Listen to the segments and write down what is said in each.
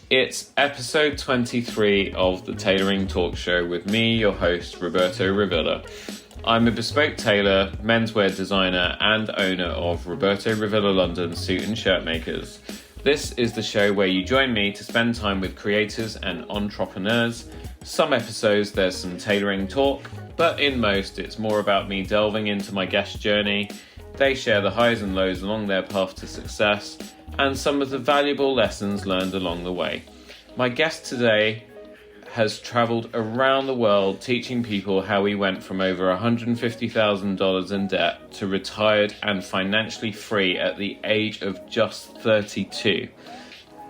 It's episode 23 of the Tailoring Talk show with me, your host, Roberto Rivilla. I'm a bespoke tailor, menswear designer, and owner of Roberto Rivilla London Suit and Shirt Makers. This is the show where you join me to spend time with creators and entrepreneurs. Some episodes there's some tailoring talk, but in most it's more about me delving into my guest journey. They share the highs and lows along their path to success, and some of the valuable lessons learned along the way. My guest today has travelled around the world teaching people how he went from over $150,000 in debt to retired and financially free at the age of just 32.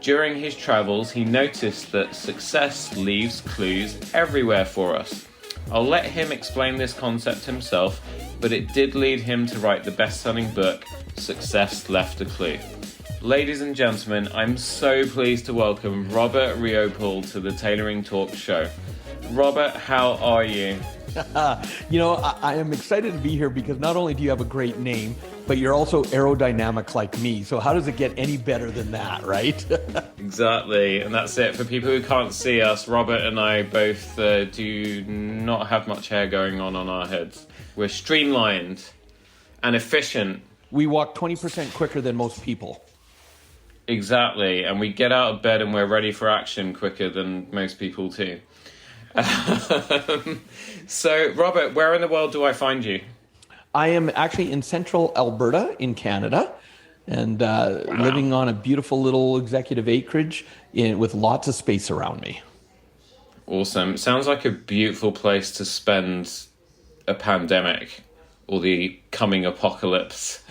During his travels, he noticed that success leaves clues everywhere for us. I'll let him explain this concept himself, but it did lead him to write the best-selling book, Success Left a Clue. Ladies and gentlemen, I'm so pleased to welcome Robert Riopel to the Tailoring Talk show. Robert, how are you? I am excited to be here because not only do you have a great name, but you're also aerodynamic like me. So how does it get any better than that, right? Exactly. And that's it. For people who can't see us, Robert and I both do not have much hair going on our heads. We're streamlined and efficient. We walk 20% quicker than most people. Exactly. And we get out of bed and we're ready for action quicker than most people too. So, Robert, where in the world do I find you? I am actually in central Alberta in Canada and living on a beautiful little executive acreage with lots of space around me. Awesome. Sounds like a beautiful place to spend a pandemic or the coming apocalypse.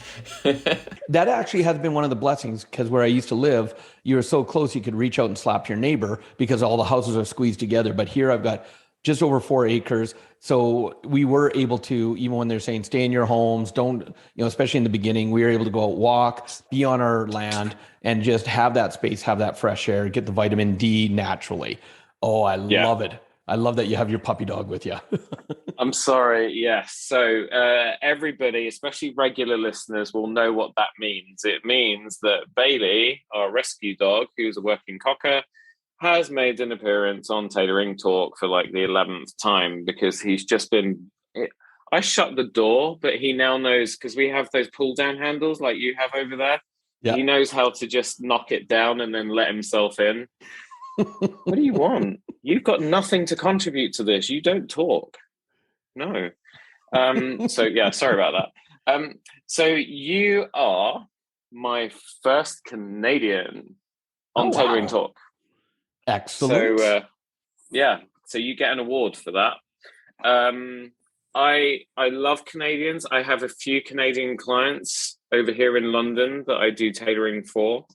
That actually has been one of the blessings because where I used to live, you were so close you could reach out and slap your neighbor because all the houses are squeezed together. But here I've got just over 4 acres. So we were able to, even when they're saying stay in your homes, don't, especially in the beginning, we were able to go out, walk, be on our land and just have that space, have that fresh air, get the vitamin D naturally. Oh, I love it. I love that you have your puppy dog with you. I'm sorry. Yes. So everybody, especially regular listeners, will know what that means. It means that Bailey, our rescue dog, who's a working cocker, has made an appearance on Tailoring Talk for like the 11th time because he's just been... I shut the door, but he now knows because we have those pull down handles like you have over there. Yeah. He knows how to just knock it down and then let himself in. What do you want? You've got nothing to contribute to this. You don't talk. No. Sorry about that. So you are my first Canadian on Tailoring Talk. Excellent. So you get an award for that. I love Canadians. I have a few Canadian clients over here in London that I do tailoring for.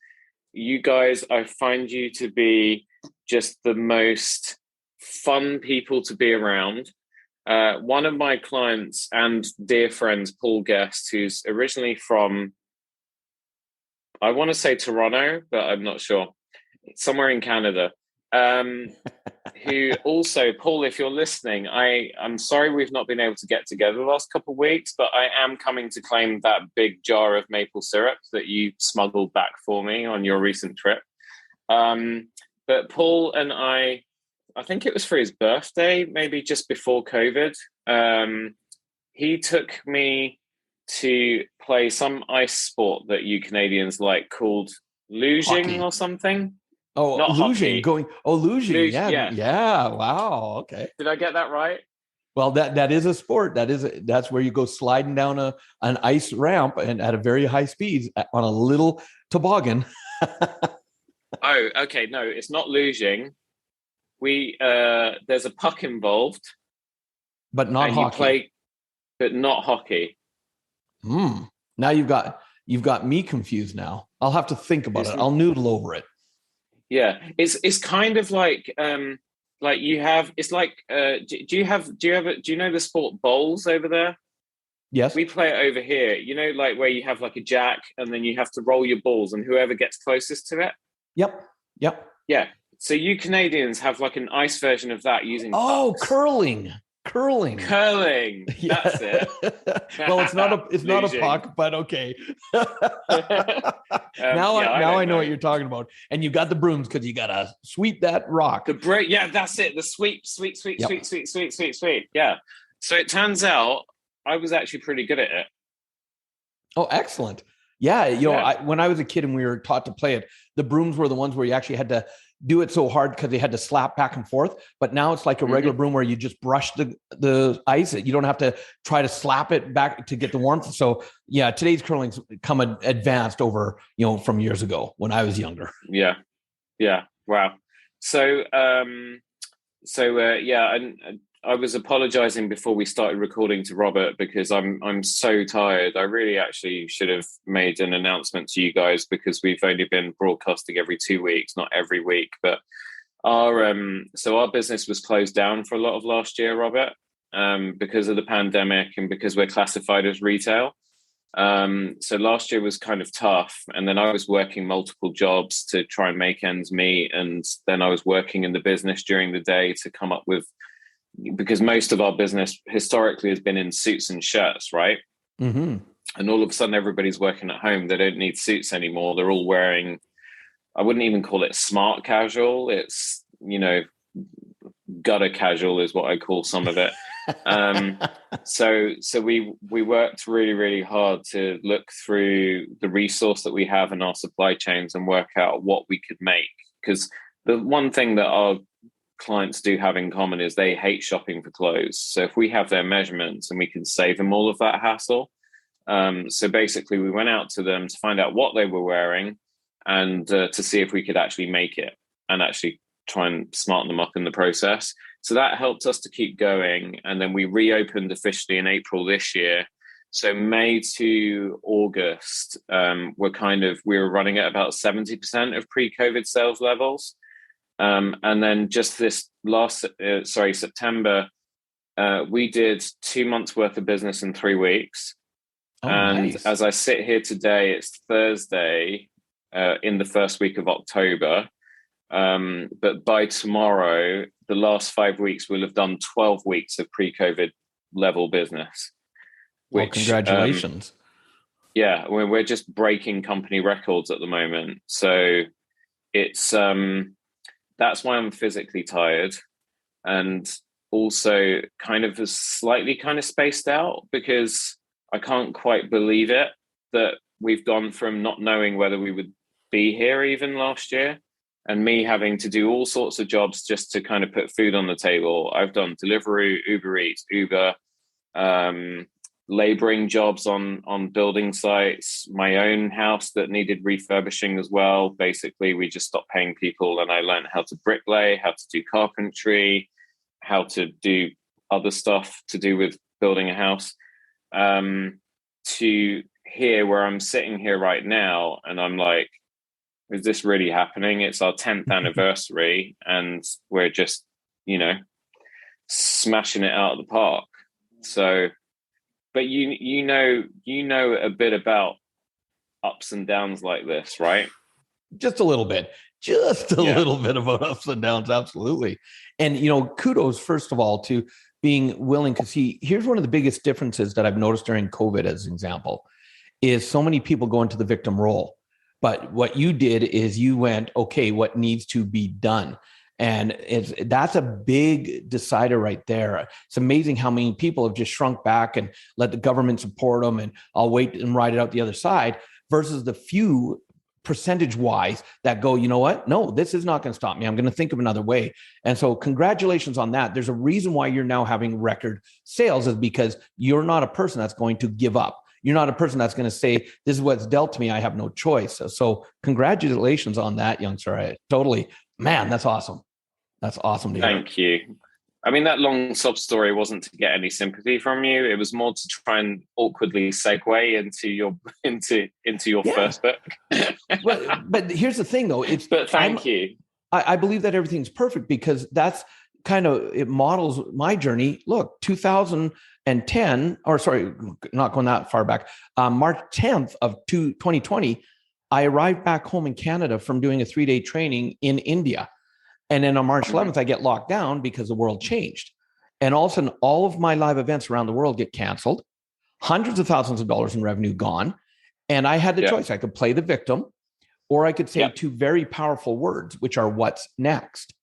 You guys, I find you to be just the most fun people to be around. One of my clients and dear friends, Paul Guest, who's originally from, I want to say Toronto, but I'm not sure, somewhere in Canada, who also, Paul, if you're listening, I'm sorry we've not been able to get together the last couple of weeks, but I am coming to claim that big jar of maple syrup that you smuggled back for me on your recent trip. But Paul and I think it was for his birthday, maybe just before COVID. He took me to play some ice sport that you Canadians like called Luging or something. Oh, not Luging. Luging. Luge, yeah. Wow. Okay. Did I get that right? Well, that is a sport. That's where you go sliding down an ice ramp and at a very high speed on a little toboggan. Oh, okay. No, it's not Luging. There's a puck involved, but not hockey. But not hockey. Now you've got me confused. Now I'll have to think about it. I'll noodle over it. Yeah, it's kind of like you have. It's like do you know the sport bowls over there? Yes, we play it over here. Like where you have like a jack and then you have to roll your balls and whoever gets closest to it. Yep. Yeah. So you Canadians have like an ice version of that using pucks. Curling. Curling. Curling. Yeah. That's it. Well, it's not a Luging. puck, but okay. Yeah, I know what you're talking about. And you got the brooms because you gotta sweep that rock. Yeah, that's it. The sweep. Yep. Sweep. Yeah. So it turns out I was actually pretty good at it. Oh, excellent. Yeah, when I was a kid and we were taught to play it, the brooms were the ones where you actually had to do it so hard because they had to slap back and forth. But now it's like a regular broom where you just brush the ice. You don't have to try to slap it back to get the warmth. So yeah, today's curling's come advanced over, from years ago when I was younger. Yeah. Wow. So, and I was apologizing before we started recording to Robert because I'm so tired. I really actually should have made an announcement to you guys because we've only been broadcasting every 2 weeks, not every week. But our business was closed down for a lot of last year, Robert, because of the pandemic and because we're classified as retail. So last year was kind of tough, and then I was working multiple jobs to try and make ends meet, and then I was working in the business during the day to come up with, because most of our business historically has been in suits and shirts, right? Mm-hmm. And all of a sudden everybody's working at home. They don't need suits anymore. They're all wearing, I wouldn't even call it smart casual. It's, gutter casual is what I call some of it. So we worked really, really hard to look through the resource that we have in our supply chains and work out what we could make. Because the one thing that our clients do have in common is they hate shopping for clothes. So if we have their measurements and we can save them all of that hassle. So basically we went out to them to find out what they were wearing and to see if we could actually make it and actually try and smarten them up in the process. So that helped us to keep going. And then we reopened officially in April this year. So May to August, we were running at about 70% of pre-COVID sales levels. And then just this September, we did 2 months worth of business in 3 weeks. Oh, and nice. As I sit here today, it's Thursday in the first week of October. But by tomorrow, the last 5 weeks, we'll have done 12 weeks of pre-COVID level business. Well, congratulations. We're just breaking company records at the moment. So it's that's why I'm physically tired, and also kind of slightly kind of spaced out because I can't quite believe it that we've gone from not knowing whether we would be here even last year, and me having to do all sorts of jobs just to kind of put food on the table. I've done delivery, Uber Eats, Uber, laboring jobs on building sites, my own house that needed refurbishing as well. Basically, we just stopped paying people and I learned how to bricklay, how to do carpentry, how to do other stuff to do with building a house, to here where I'm sitting here right now. And I'm like, is this really happening? It's our 10th anniversary and we're just, smashing it out of the park. So, but you know a bit about ups and downs like this, right? Just a little bit. Little bit about ups and downs, absolutely. And kudos first of all to being willing, because here's one of the biggest differences that I've noticed during COVID, as an example, is so many people go into the victim role. But what you did is you went, okay, what needs to be done? And that's a big decider right there. It's amazing how many people have just shrunk back and let the government support them and I'll wait and ride it out the other side, versus the few percentage wise that go, you know what? No, this is not going to stop me. I'm going to think of another way. And so congratulations on that. There's a reason why you're now having record sales, is because you're not a person that's going to give up. You're not a person that's going to say, this is what's dealt to me. I have no choice. So congratulations on that, young sir. Totally. Man, that's awesome. That's awesome to hear. Thank you. I mean, that long sob story wasn't to get any sympathy from you. It was more to try and awkwardly segue into your first book. but here's the thing, though. But thank you. I believe that everything's perfect because that's kind of, it models my journey. Look, 2010, or sorry, not going that far back, March 10th of 2020, I arrived back home in Canada from doing a 3-day training in India. And then on March 11th, I get locked down because the world changed. And all of a sudden, all of my live events around the world get canceled, hundreds of thousands of dollars in revenue gone. And I had the choice. I could play the victim, or I could say two very powerful words, which are what's next.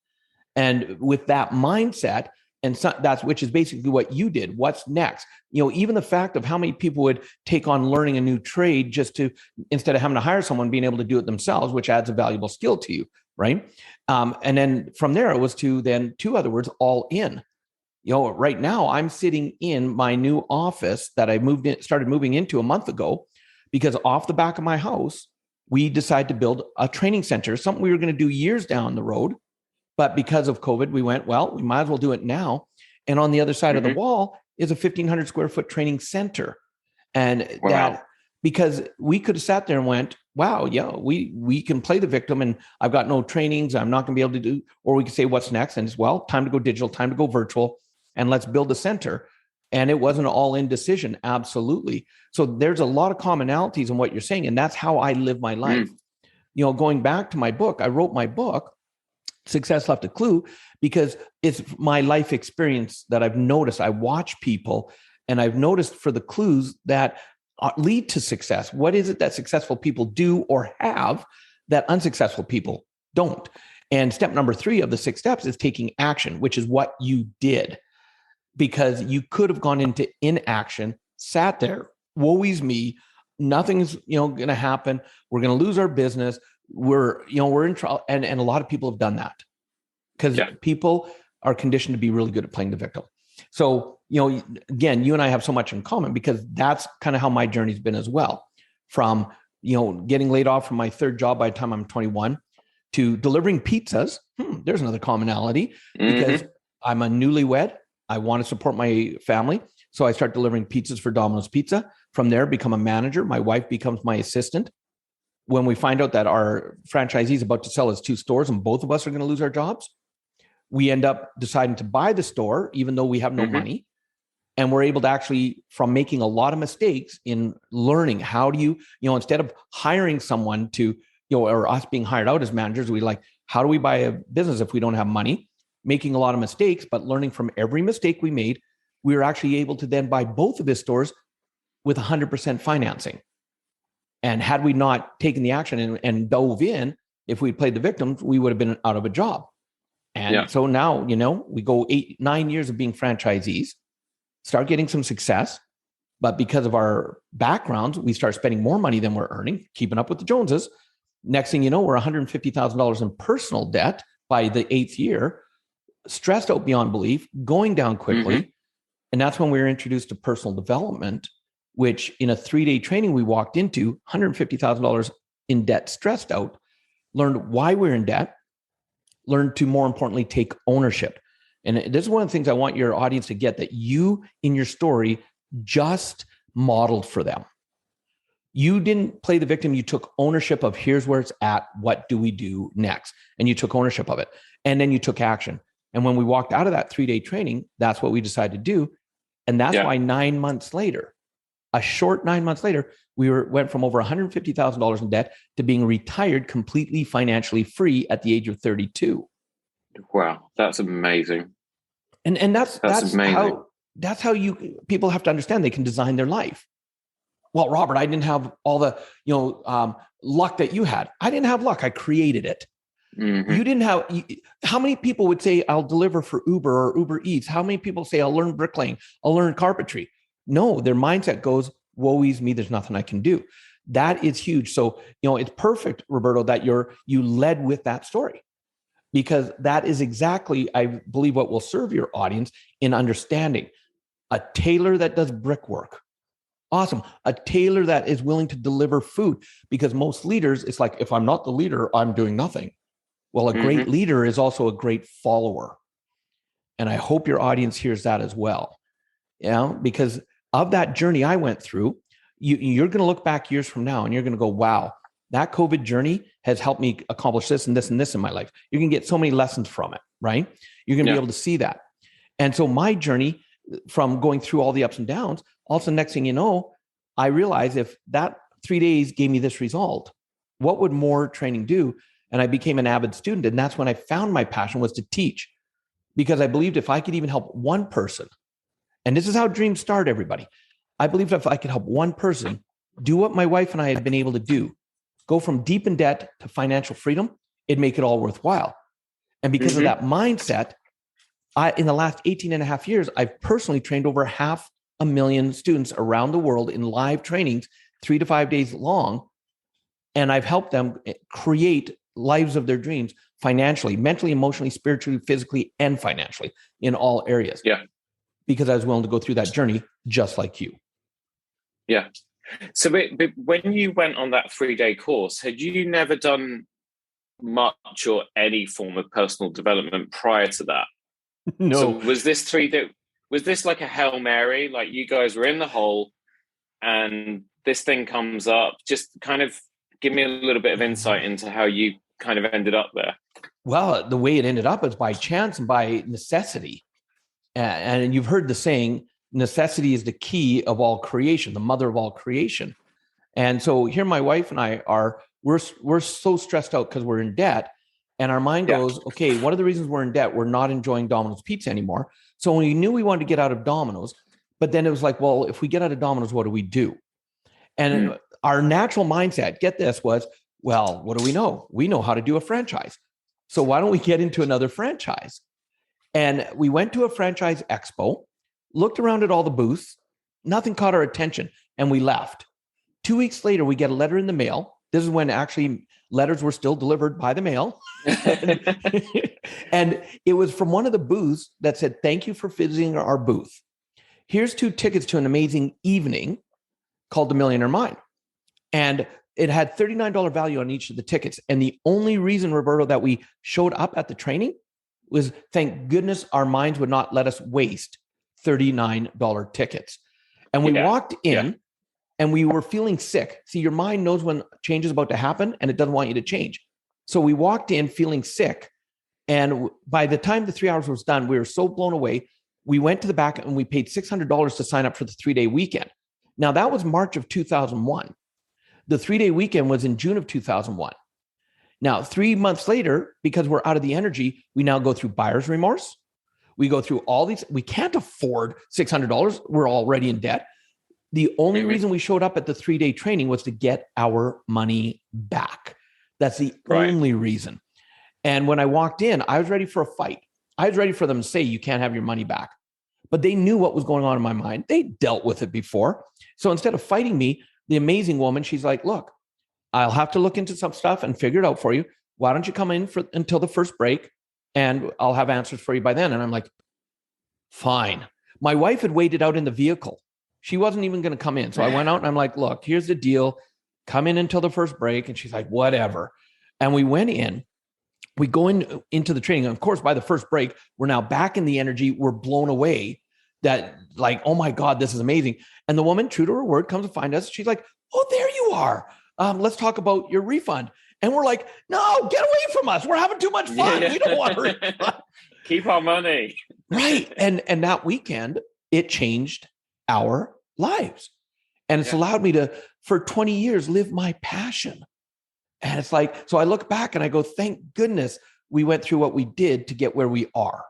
And with that mindset, and so that's which is basically what you did. What's next? Even the fact of how many people would take on learning a new trade just to, instead of having to hire someone, being able to do it themselves, which adds a valuable skill to you, right? And then from there, it was to then two other words, all in. Right now I'm sitting in my new office that I started moving into a month ago, because off the back of my house, we decided to build a training center, something we were going to do years down the road. But because of COVID, we went, well, we might as well do it now. And on the other side of the wall is a 1,500 square foot training center. And that, because we could have sat there and went, wow, we can play the victim and I've got no trainings, I'm not going to be able to do, or we could say, what's next? And it's, well, time to go digital, time to go virtual, and let's build a center. And it wasn't an all-in decision. Absolutely. So there's a lot of commonalities in what you're saying. And that's how I live my life. Going back to my book, I wrote my book, Success Left a Clue, because it's my life experience that I've noticed. I watch people and I've noticed for the clues that lead to success. What is it that successful people do or have that unsuccessful people don't? And step number 3 of the 6 steps is taking action, which is what you did, because you could have gone into inaction, sat there, woe is me, nothing's going to happen. We're going to lose our business. We're in trouble. And a lot of people have done that because people are conditioned to be really good at playing the victim. So, again, you and I have so much in common, because that's kind of how my journey's been as well. From, getting laid off from my 3rd job by the time I'm 21 to delivering pizzas. There's another commonality, because I'm a newlywed. I want to support my family. So I start delivering pizzas for Domino's Pizza. From there, become a manager. My wife becomes my assistant. When we find out that our franchisee is about to sell his 2 stores and both of us are going to lose our jobs, we end up deciding to buy the store, even though we have no money. And we're able to actually, from making a lot of mistakes in learning, how do you, instead of hiring someone to, or us being hired out as managers, how do we buy a business if we don't have money? Making a lot of mistakes, but learning from every mistake we made, we were actually able to then buy both of his stores with 100% financing. And had we not taken the action and dove in, if we played the victims, we would have been out of a job. And so now, we go 8-9 years of being franchisees, start getting some success. But because of our backgrounds, we start spending more money than we're earning, keeping up with the Joneses. Next thing you know, we're $150,000 in personal debt by the 8th year, stressed out beyond belief, going down quickly. And that's when we were introduced to personal development, which in a 3-day training we walked into, $150,000 in debt, stressed out, learned why we're in debt, learned to, more importantly, take ownership. And this is one of the things I want your audience to get, that you in your story just modeled for them. You didn't play the victim. You took ownership of, here's where it's at. What do we do next? And you took ownership of it. And then you took action. And when we walked out of that 3-day training, that's what we decided to do. And that's why 9 months later, a short 9 months later, we went from over $150,000 in debt to being retired, completely financially free at the age of 32. Wow, that's amazing. And that's amazing. That's how people have to understand they can design their life. Well, Robert, I didn't have all the luck that you had. I didn't have luck. I created it. You didn't have. How many people would say, I'll deliver for Uber or Uber Eats? How many people say, I'll learn bricklaying, I'll learn carpentry? No, their mindset goes, woe is me, there's nothing I can do. That is huge. So, it's perfect, Roberto, that you led with that story, because that is exactly, I believe, what will serve your audience in understanding. A tailor that does brickwork. Awesome. A tailor that is willing to deliver food, because most leaders, it's like, if I'm not the leader, I'm doing nothing. Well, a great leader is also a great follower. And I hope your audience hears that as well. Because of that journey I went through, you're going to look back years from now and you're going to go, wow, that COVID journey has helped me accomplish this and this and this in my life. You can get so many lessons from it, right? You're going to be able to see that. And so my journey from going through all the ups and downs, also next thing you know, I realized if that 3 days gave me this result, what would more training do? And I became an avid student. And that's when I found my passion was to teach. because I believed if I could even help one person, and this is how dreams start, everybody. I believed if I could help one person do what my wife and I had been able to do, go from deep in debt to financial freedom, it'd make it all worthwhile. And because of that mindset, in the last 18 and a half years, I've personally trained over 500,000 students around the world in live trainings, 3 to 5 days long. And I've helped them create lives of their dreams financially, mentally, emotionally, spiritually, physically, and financially in all areas. Yeah. Because I was willing to go through that journey just like you. Yeah. So but when you went on that 3-day course, had you never done much or any form of personal development prior to that? No. So was this like a Hail Mary? Like you guys were in the hole and this thing comes up? Just kind of give me a little bit of insight into how you kind of ended up there. Well, the way it ended up is by chance and by necessity. And you've heard the saying, necessity is the key of all creation, the mother of all creation. And so here my wife and I we're so stressed out because we're in debt. And our mind goes, okay, one of the reasons we're in debt, we're not enjoying Domino's pizza anymore. So we knew we wanted to get out of Domino's, but then it was like, well, if we get out of Domino's, what do we do? And our natural mindset, get this, was, well, what do we know? We know how to do a franchise. So why don't we get into another franchise? And we went to a franchise expo, looked around at all the booths, nothing caught our attention, and we left. 2 weeks later, we get a letter in the mail. This is when actually letters were still delivered by the mail. And it was from one of the booths that said, thank you for visiting our booth. Here's 2 tickets to an amazing evening called The Millionaire Mind. And it had $39 value on each of the tickets. And the only reason, Roberto, that we showed up at the training was, thank goodness our minds would not let us waste $39 tickets. And we walked in and we were feeling sick. See, your mind knows when change is about to happen and it doesn't want you to change. So we walked in feeling sick. And by the time the 3 hours was done, we were so blown away. We went to the back and we paid $600 to sign up for the 3-day weekend. Now that was March of 2001. The 3-day weekend was in June of 2001. Now, 3 months later, because we're out of the energy, we now go through buyer's remorse. We go through all these. We can't afford $600. We're already in debt. The only reason we showed up at the 3-day training was to get our money back. That's the only reason. And when I walked in, I was ready for a fight. I was ready for them to say, you can't have your money back. But they knew what was going on in my mind. They dealt with it before. So instead of fighting me, the amazing woman, she's like, look, I'll have to look into some stuff and figure it out for you. Why don't you come in until the first break and I'll have answers for you by then. And I'm like, fine. My wife had waited out in the vehicle. She wasn't even going to come in. So I went out and I'm like, look, here's the deal. Come in until the first break. And she's like, whatever. And we went in. We go into the training. And of course, by the first break, we're now back in the energy. We're blown away that like, oh my God, this is amazing. And the woman, true to her word, comes to find us. She's like, oh, there you are. Let's talk about your refund. And we're like, no, get away from us. We're having too much fun. We don't want a refund. Keep our money. Right. And that weekend, it changed our lives. And it's allowed me to, for 20 years, live my passion. And it's like, so I look back and I go, thank goodness we went through what we did to get where we are.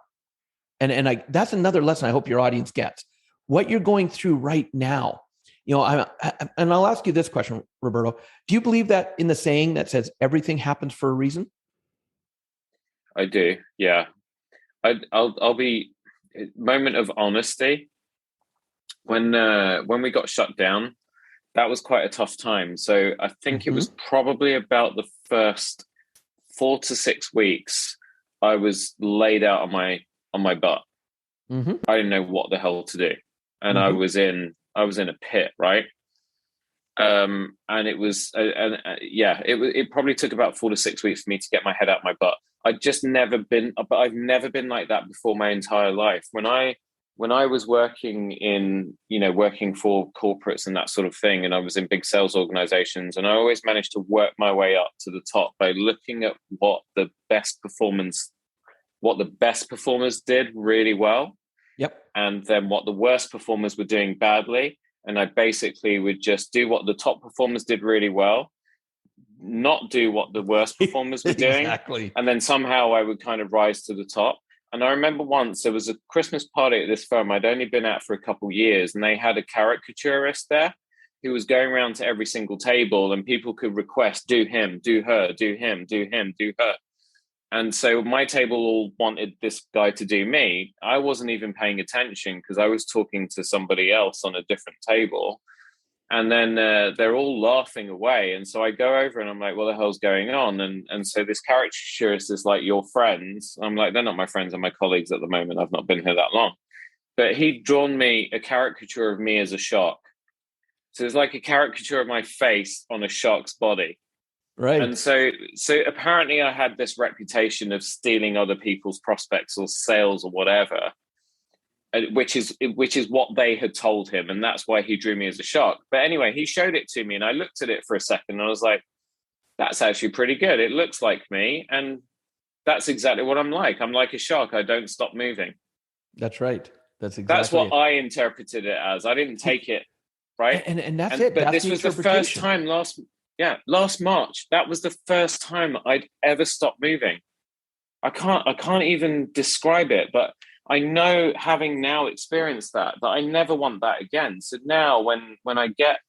And that's another lesson I hope your audience gets. What you're going through right now. You know, and I'll ask you this question, Roberto. Do you believe that in the saying that says everything happens for a reason? I do. Yeah. I'll be moment of honesty. When we got shut down, that was quite a tough time. So I think it was probably about the first 4 to 6 weeks I was laid out on my butt. I didn't know what the hell to do. And I was in a pit, right? And it was, it probably took about 4 to 6 weeks for me to get my head out my butt. I've never been like that before my entire life. When I was working working for corporates and that sort of thing, and I was in big sales organizations, and I always managed to work my way up to the top by looking at what the best performers did really well. Yep. And then what the worst performers were doing badly. And I basically would just do what the top performers did really well, not do what the worst performers were doing. Exactly. And then somehow I would kind of rise to the top. And I remember once there was a Christmas party at this firm I'd only been at for a couple of years, and they had a caricaturist there who was going around to every single table, and people could request, do him, do her, do him, do him, do her. And so my table all wanted this guy to do me. I wasn't even paying attention because I was talking to somebody else on a different table. And then they're all laughing away. And so I go over and I'm like, what the hell's going on? And so this caricaturist is like, your friends. I'm like, they're not my friends, they're my colleagues at the moment. I've not been here that long. But he'd drawn me a caricature of me as a shark. So it's like a caricature of my face on a shark's body. Right. And so apparently I had this reputation of stealing other people's prospects or sales or whatever, which is what they had told him. And that's why he drew me as a shark. But anyway, he showed it to me and I looked at it for a second and I was like, that's actually pretty good. It looks like me. And that's exactly what I'm like. I'm like a shark. I don't stop moving. That's right. That's what I interpreted it as. I didn't take it, right? And that's it. But that's this was the first time last March. That was the first time I'd ever stopped moving. I can't even describe it, but I know, having now experienced that I never want that again. So now when I get,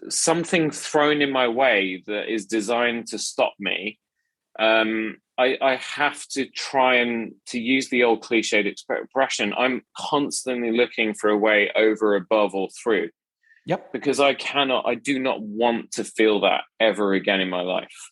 something thrown in my way that is designed to stop me, I have to try and, to use the old cliched expression, I'm constantly looking for a way over, above, or through. Yep. Because I do not want to feel that ever again in my life.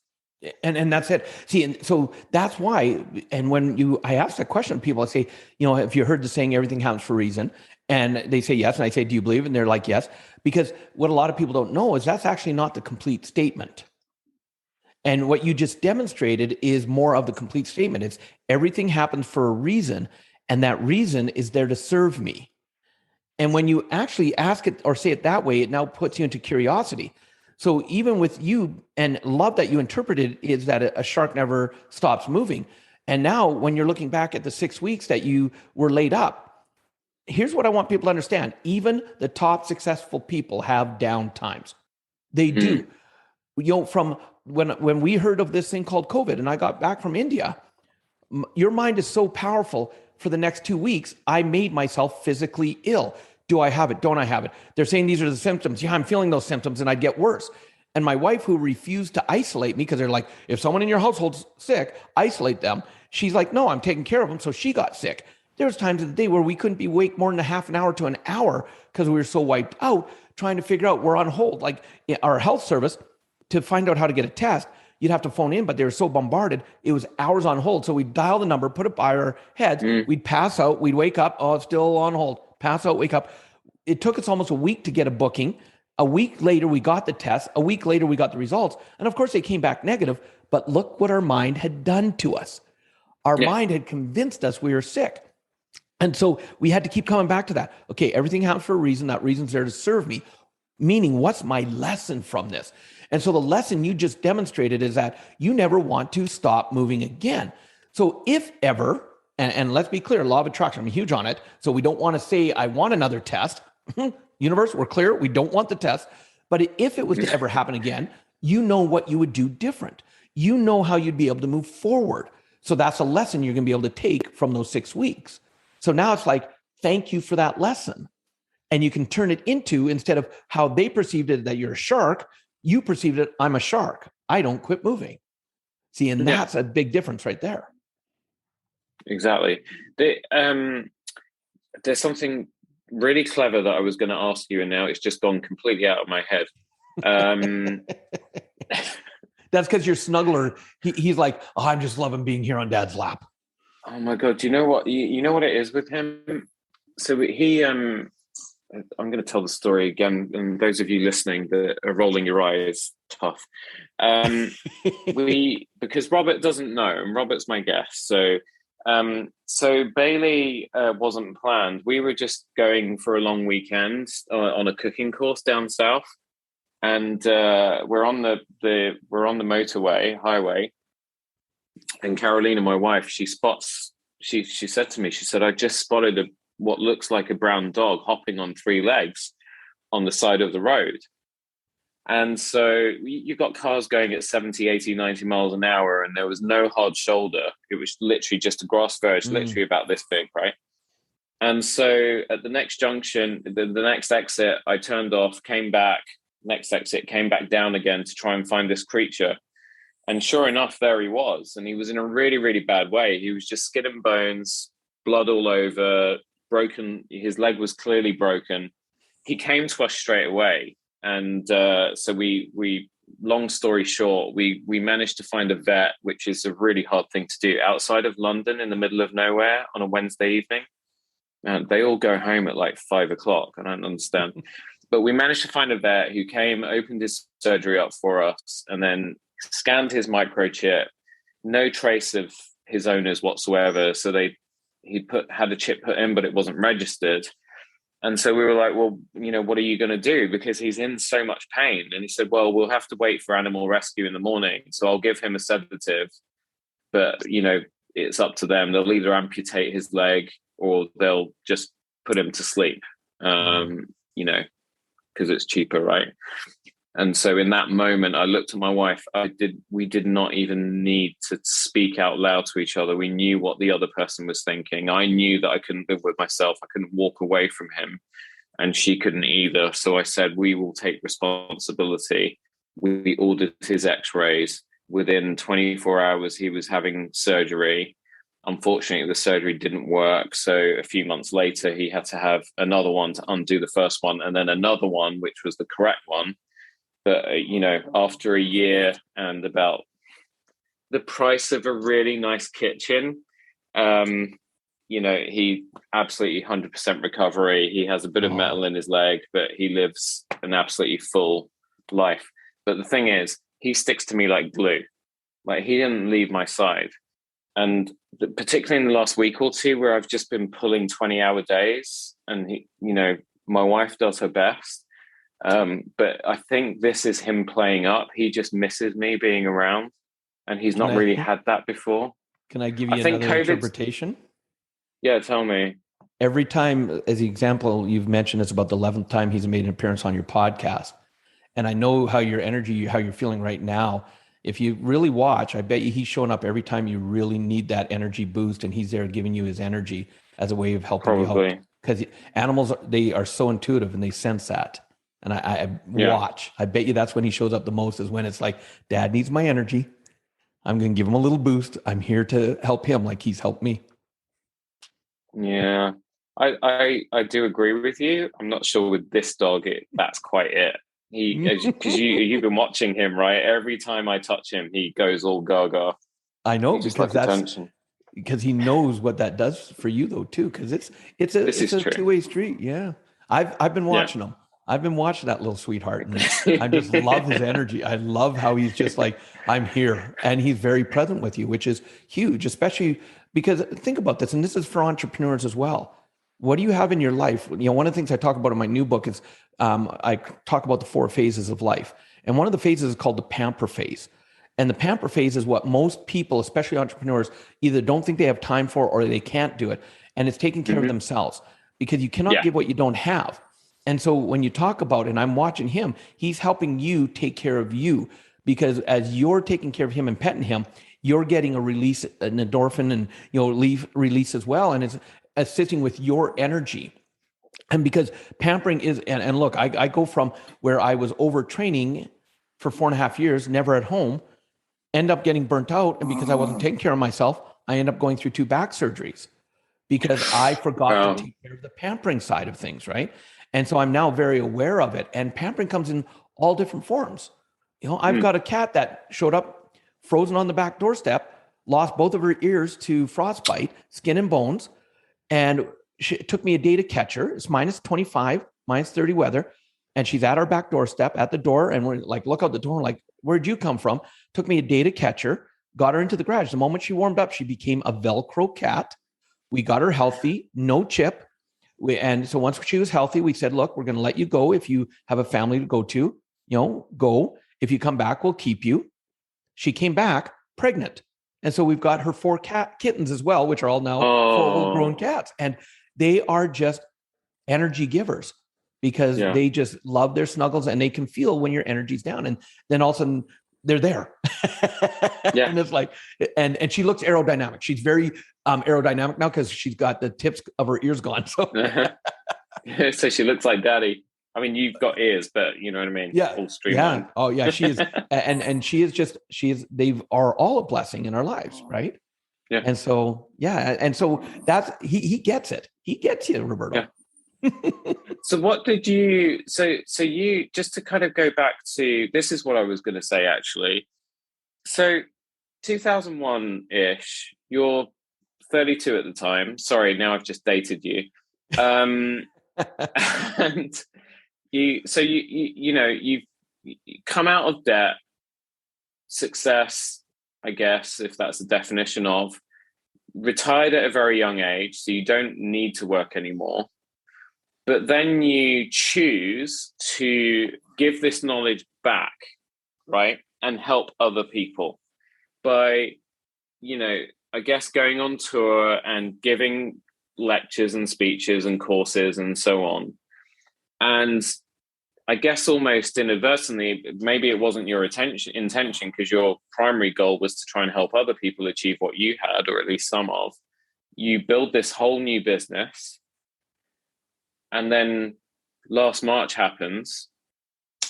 And that's it. See, and so that's why, and when I ask that question, people, I say, have you heard the saying, everything happens for a reason? And they say yes. And I say, do you believe? And they're like, yes. Because what a lot of people don't know is that's actually not the complete statement. And what you just demonstrated is more of the complete statement. It's everything happens for a reason. And that reason is there to serve me. And when you actually ask it or say it that way, it now puts you into curiosity. So even with you, and love that you interpreted, is that a shark never stops moving. And now when you're looking back at the 6 weeks that you were laid up, here's what I want people to understand. Even the top successful people have down times. They do. From when we heard of this thing called COVID and I got back from India, your mind is so powerful. For the next 2 weeks, I made myself physically ill. Do I have it? Don't I have it? They're saying these are the symptoms. Yeah, I'm feeling those symptoms and I'd get worse. And my wife, who refused to isolate me, because they're like, if someone in your household's sick, isolate them. She's like, no, I'm taking care of them. So she got sick. There was times of the day where we couldn't be awake more than a half an hour to an hour because we were so wiped out trying to figure out, we're on hold. Like our health service, to find out how to get a test, you'd have to phone in, but they were so bombarded, it was hours on hold. So we'd dial the number, put it by our heads, we'd pass out, we'd wake up, oh, it's still on hold, pass out, wake up. It took us almost a week to get a booking. A week later, we got the test. A week later, we got the results. And of course, they came back negative, but look what our mind had done to us. Our mind had convinced us we were sick. And so we had to keep coming back to that. Okay, everything happens for a reason. That reason's there to serve me. Meaning, what's my lesson from this? And so the lesson you just demonstrated is that you never want to stop moving again. So if ever, and let's be clear, law of attraction, I'm huge on it. So we don't want to say, I want another test. Universe, we're clear. We don't want the test. But if it was to ever happen again, you know what you would do different. You know how you'd be able to move forward. So that's a lesson you're going to be able to take from those 6 weeks. So now it's like, thank you for that lesson. And you can turn it into, instead of how they perceived it, that you're a shark, you perceived it, I'm a shark. I don't quit moving. See, and that's a big difference right there. Exactly. There's something really clever that I was going to ask you, and now it's just gone completely out of my head. That's because your snuggler, he's like, oh, I'm just loving being here on Dad's lap. Oh my God. Do you know what? You know what it is with him? So he, I'm going to tell the story again, and those of you listening that are rolling your eyes, tough. Because Robert doesn't know, and Robert's my guest. So Bailey wasn't planned. We were just going for a long weekend on a cooking course down south, and we're on the motorway highway. And Carolina, my wife, she said to me, I just spotted what looks like a brown dog hopping on 3 legs on the side of the road. And so you've got cars going at 70, 80, 90 miles an hour, and there was no hard shoulder. It was literally just a grass verge, literally about this big, right? And so at the next junction, the next exit, I turned off, came back, next exit, came back down again to try and find this creature. And sure enough, there he was. And he was in a really, really bad way. He was just skin and bones, blood all over, broken. His leg was clearly broken. He came to us straight away. And so we, long story short, we managed to find a vet, which is a really hard thing to do outside of London in the middle of nowhere on a Wednesday evening. And they all go home at like 5 o'clock. I don't understand. But we managed to find a vet who came, opened his surgery up for us, and then scanned his microchip. No trace of his owners whatsoever. So he had a chip put in, but it wasn't registered. And so we were like, well, what are you going to do? Because he's in so much pain. And he said, well, we'll have to wait for animal rescue in the morning. So I'll give him a sedative. But, it's up to them. They'll either amputate his leg or they'll just put him to sleep, because it's cheaper, right? And so in that moment, I looked at my wife. We did not even need to speak out loud to each other. We knew what the other person was thinking. I knew that I couldn't live with myself. I couldn't walk away from him, and she couldn't either. So I said, we will take responsibility. We ordered his x-rays. Within 24 hours, he was having surgery. Unfortunately, the surgery didn't work. So a few months later, he had to have another one to undo the first one, and then another one, which was the correct one. But, after a year and about the price of a really nice kitchen, he absolutely 100% recovery. He has a bit of metal in his leg, but he lives an absolutely full life. But the thing is, he sticks to me like glue. Like, he didn't leave my side. And particularly in the last week or two, where I've just been pulling 20-hour days, and my wife does her best. But I think this is him playing up. He just misses me being around, and he's not really had that before. Can I give you another interpretation? Yeah, tell me. Every time, as the example you've mentioned, it's about the 11th time he's made an appearance on your podcast. And I know how your energy, how you're feeling right now. If you really watch, I bet you he's showing up every time you really need that energy boost, and he's there giving you his energy as a way of helping you out. Because animals, they are so intuitive and they sense that. And I watch. I bet you that's when he shows up the most, is when it's like, Dad needs my energy. I'm going to give him a little boost. I'm here to help him like he's helped me. Yeah, I do agree with you. I'm not sure with this dog, that's quite it. Because you've been watching him, right? Every time I touch him, he goes all gaga. I know, because he knows what that does for you though too. Because it's a two-way street. Yeah, I've been watching him. I've been watching that little sweetheart, and I just love his energy. I love how he's just like, I'm here, and he's very present with you, which is huge, especially because think about this, and this is for entrepreneurs as well. What do you have in your life? One of the things I talk about in my new book is I talk about the 4 phases of life. And one of the phases is called the pamper phase. And the pamper phase is what most people, especially entrepreneurs, either don't think they have time for or they can't do it. And it's taking care of themselves, because you cannot give what you don't have. And so when you talk about, and I'm watching him, he's helping you take care of you, because as you're taking care of him and petting him, you're getting a release, an endorphin, and release as well. And it's assisting with your energy. And because pampering is, and look, I go from where I was overtraining for 4.5 years, never at home, end up getting burnt out. And because I wasn't taking care of myself, I end up going through 2 back surgeries because I forgot to take care of the pampering side of things, right? And so I'm now very aware of it. And pampering comes in all different forms. I've got a cat that showed up frozen on the back doorstep, lost both of her ears to frostbite, skin and bones. And it took me a day to catch her. It's minus 25, minus 30 weather. And she's at our back doorstep at the door. And we're like, look out the door. Like, where'd you come from? Took me a day to catch her, got her into the garage. The moment she warmed up, she became a Velcro cat. We got her healthy, no chip. And so once she was healthy, we said, look, we're going to let you go. If you have a family to go to, go. If you come back, we'll keep you. She came back pregnant. And so we've got her 4 kittens as well, which are all now full-grown cats. And they are just energy givers, because they just love their snuggles, and they can feel when your energy's down, and then all of a sudden they're there. And it's like, and she looks aerodynamic. She's very aerodynamic now because she's got the tips of her ears gone. So, so she looks like daddy. I mean, you've got ears, but you know what I mean? Yeah. All streamlined. Yeah. Oh yeah. She is. and they are all a blessing in our lives. Right. Yeah. And so, And so that's, he gets it. He gets you, Roberto. Yeah. So what did you, so you, just to kind of go back to, this is what I was going to say, actually. So 2001-ish, you're 32 at the time. Sorry, now I've just dated you. And you've come out of debt, success, I guess, if that's the definition of, retired at a very young age, so you don't need to work anymore. But then you choose to give this knowledge back, right? And help other people by, I guess, going on tour and giving lectures and speeches and courses and so on. And I guess almost inadvertently, maybe it wasn't your intention because your primary goal was to try and help other people achieve what you had, or at least some of. You build this whole new business. And then last March happens,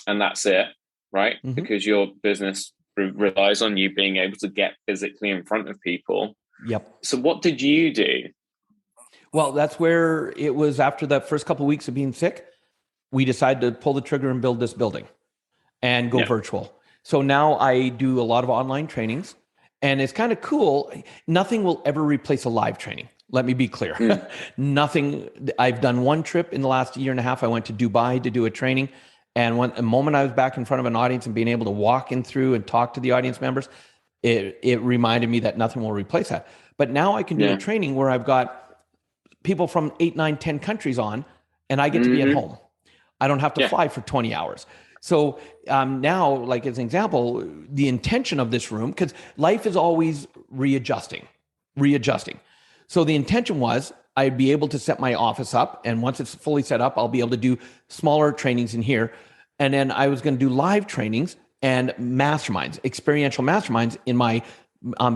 and that's it, right? Mm-hmm. Because your business relies on you being able to get physically in front of people. Yep. So what did you do? Well, that's where it was after that first couple of weeks of being sick, we decided to pull the trigger and build this building and go virtual. So now I do a lot of online trainings, and it's kind of cool. Nothing will ever replace a live training. Let me be clear. Nothing. I've done one trip in the last year and a half. I went to Dubai to do a training. And the moment I was back in front of an audience and being able to walk in through and talk to the audience members, it reminded me that nothing will replace that. But now I can do a training where I've got people from 8, 9, 10 countries on, and I get to be at home. I don't have to fly for 20 hours. So now, like as an example, the intention of this room, because life is always readjusting. So the intention was I'd be able to set my office up, and once it's fully set up, I'll be able to do smaller trainings in here. And then I was going to do live trainings and masterminds, experiential masterminds in my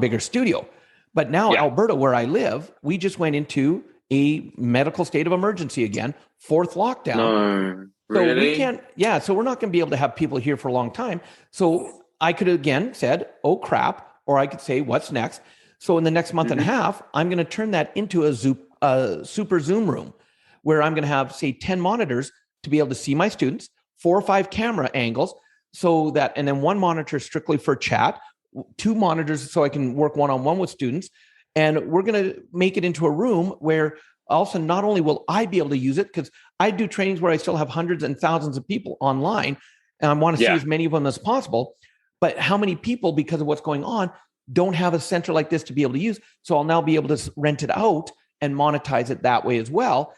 bigger studio. But now Alberta, where I live, we just went into a medical state of emergency again, 4th lockdown. No, really? So we can't, so we're not going to be able to have people here for a long time. So I could again said, oh crap, or I could say, what's next? So in the next month and a half, I'm going to turn that into a super Zoom room where I'm going to have, say, 10 monitors to be able to see my students, 4 or 5 camera angles, so that, and then 1 monitor strictly for chat, 2 monitors so I can work one-on-one with students. And we're going to make it into a room where also not only will I be able to use it, because I do trainings where I still have hundreds and thousands of people online, and I want to see as many of them as possible. But how many people, because of what's going on, don't have a center like this to be able to use? So I'll now be able to rent it out and monetize it that way as well,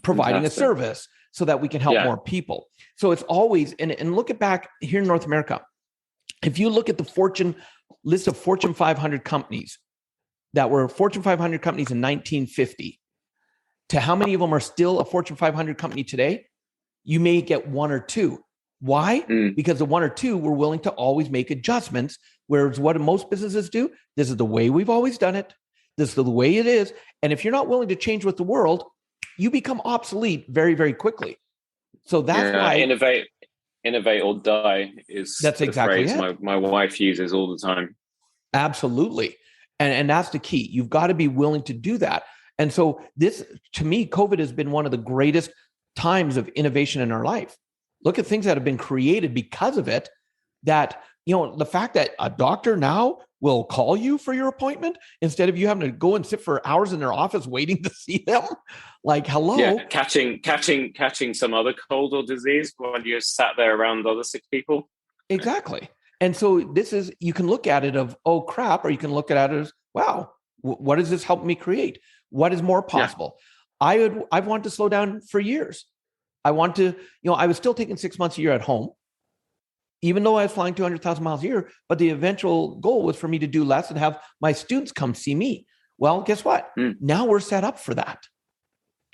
providing a service so that we can help more people. So it's always, and look at back here in North America. If you look at the list of Fortune 500 companies that were Fortune 500 companies in 1950, to how many of them are still a Fortune 500 company today, you may get 1 or 2. Why? Because the 1 or 2 were willing to always make adjustments. Whereas what most businesses do, this is the way we've always done it. This is the way it is. And if you're not willing to change with the world, you become obsolete very, very quickly. So that's why innovate or die is that's exactly the phrase my wife uses all the time. Absolutely. And that's the key. You've got to be willing to do that. And so this, to me, COVID has been one of the greatest times of innovation in our life. Look at things that have been created because of it, that, the fact that a doctor now will call you for your appointment instead of you having to go and sit for hours in their office waiting to see them. Like, hello. Yeah, catching some other cold or disease while you're sat there around other sick people. Exactly. And so this is, you can look at it of, oh crap, or you can look at it as, wow, what does this help me create? What is more possible? I've wanted to slow down for years. I want to, I was still taking 6 months a year at home, even though I was flying 200,000 miles a year, but the eventual goal was for me to do less and have my students come see me. Well, guess what? Now we're set up for that.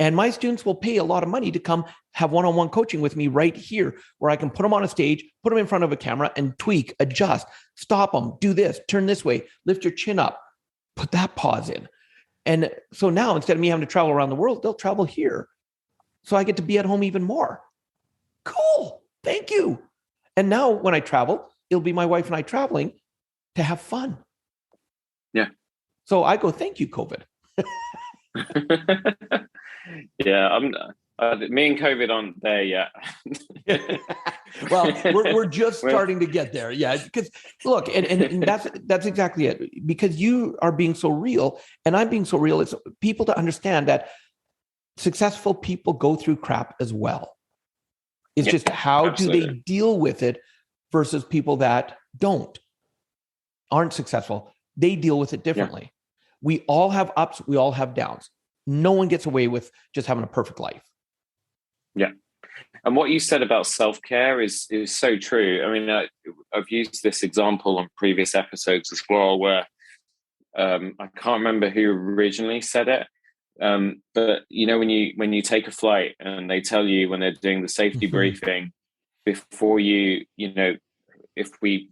And my students will pay a lot of money to come have one-on-one coaching with me right here, where I can put them on a stage, put them in front of a camera and tweak, adjust, stop them, do this, turn this way, lift your chin up, put that pause in. And so now instead of me having to travel around the world, they'll travel here. So I get to be at home even more. Cool. Thank you. And now when I travel, it'll be my wife and I traveling to have fun. Yeah. So I go, thank you, COVID. Yeah, me and COVID aren't there yet. Well, we're just starting to get there. Yeah, because look, and that's exactly it. Because you are being so real, and I'm being so real. It's people to understand that successful people go through crap as well. It's just how absolutely. Do they deal with it versus people that aren't successful. They deal with it differently. Yeah. We all have ups. We all have downs. No one gets away with just having a perfect life. Yeah. And what you said about self-care is so true. I mean, I've used this example on previous episodes as well, where I can't remember who originally said it. But you know, when you take a flight and they tell you when they're doing the safety briefing before if we,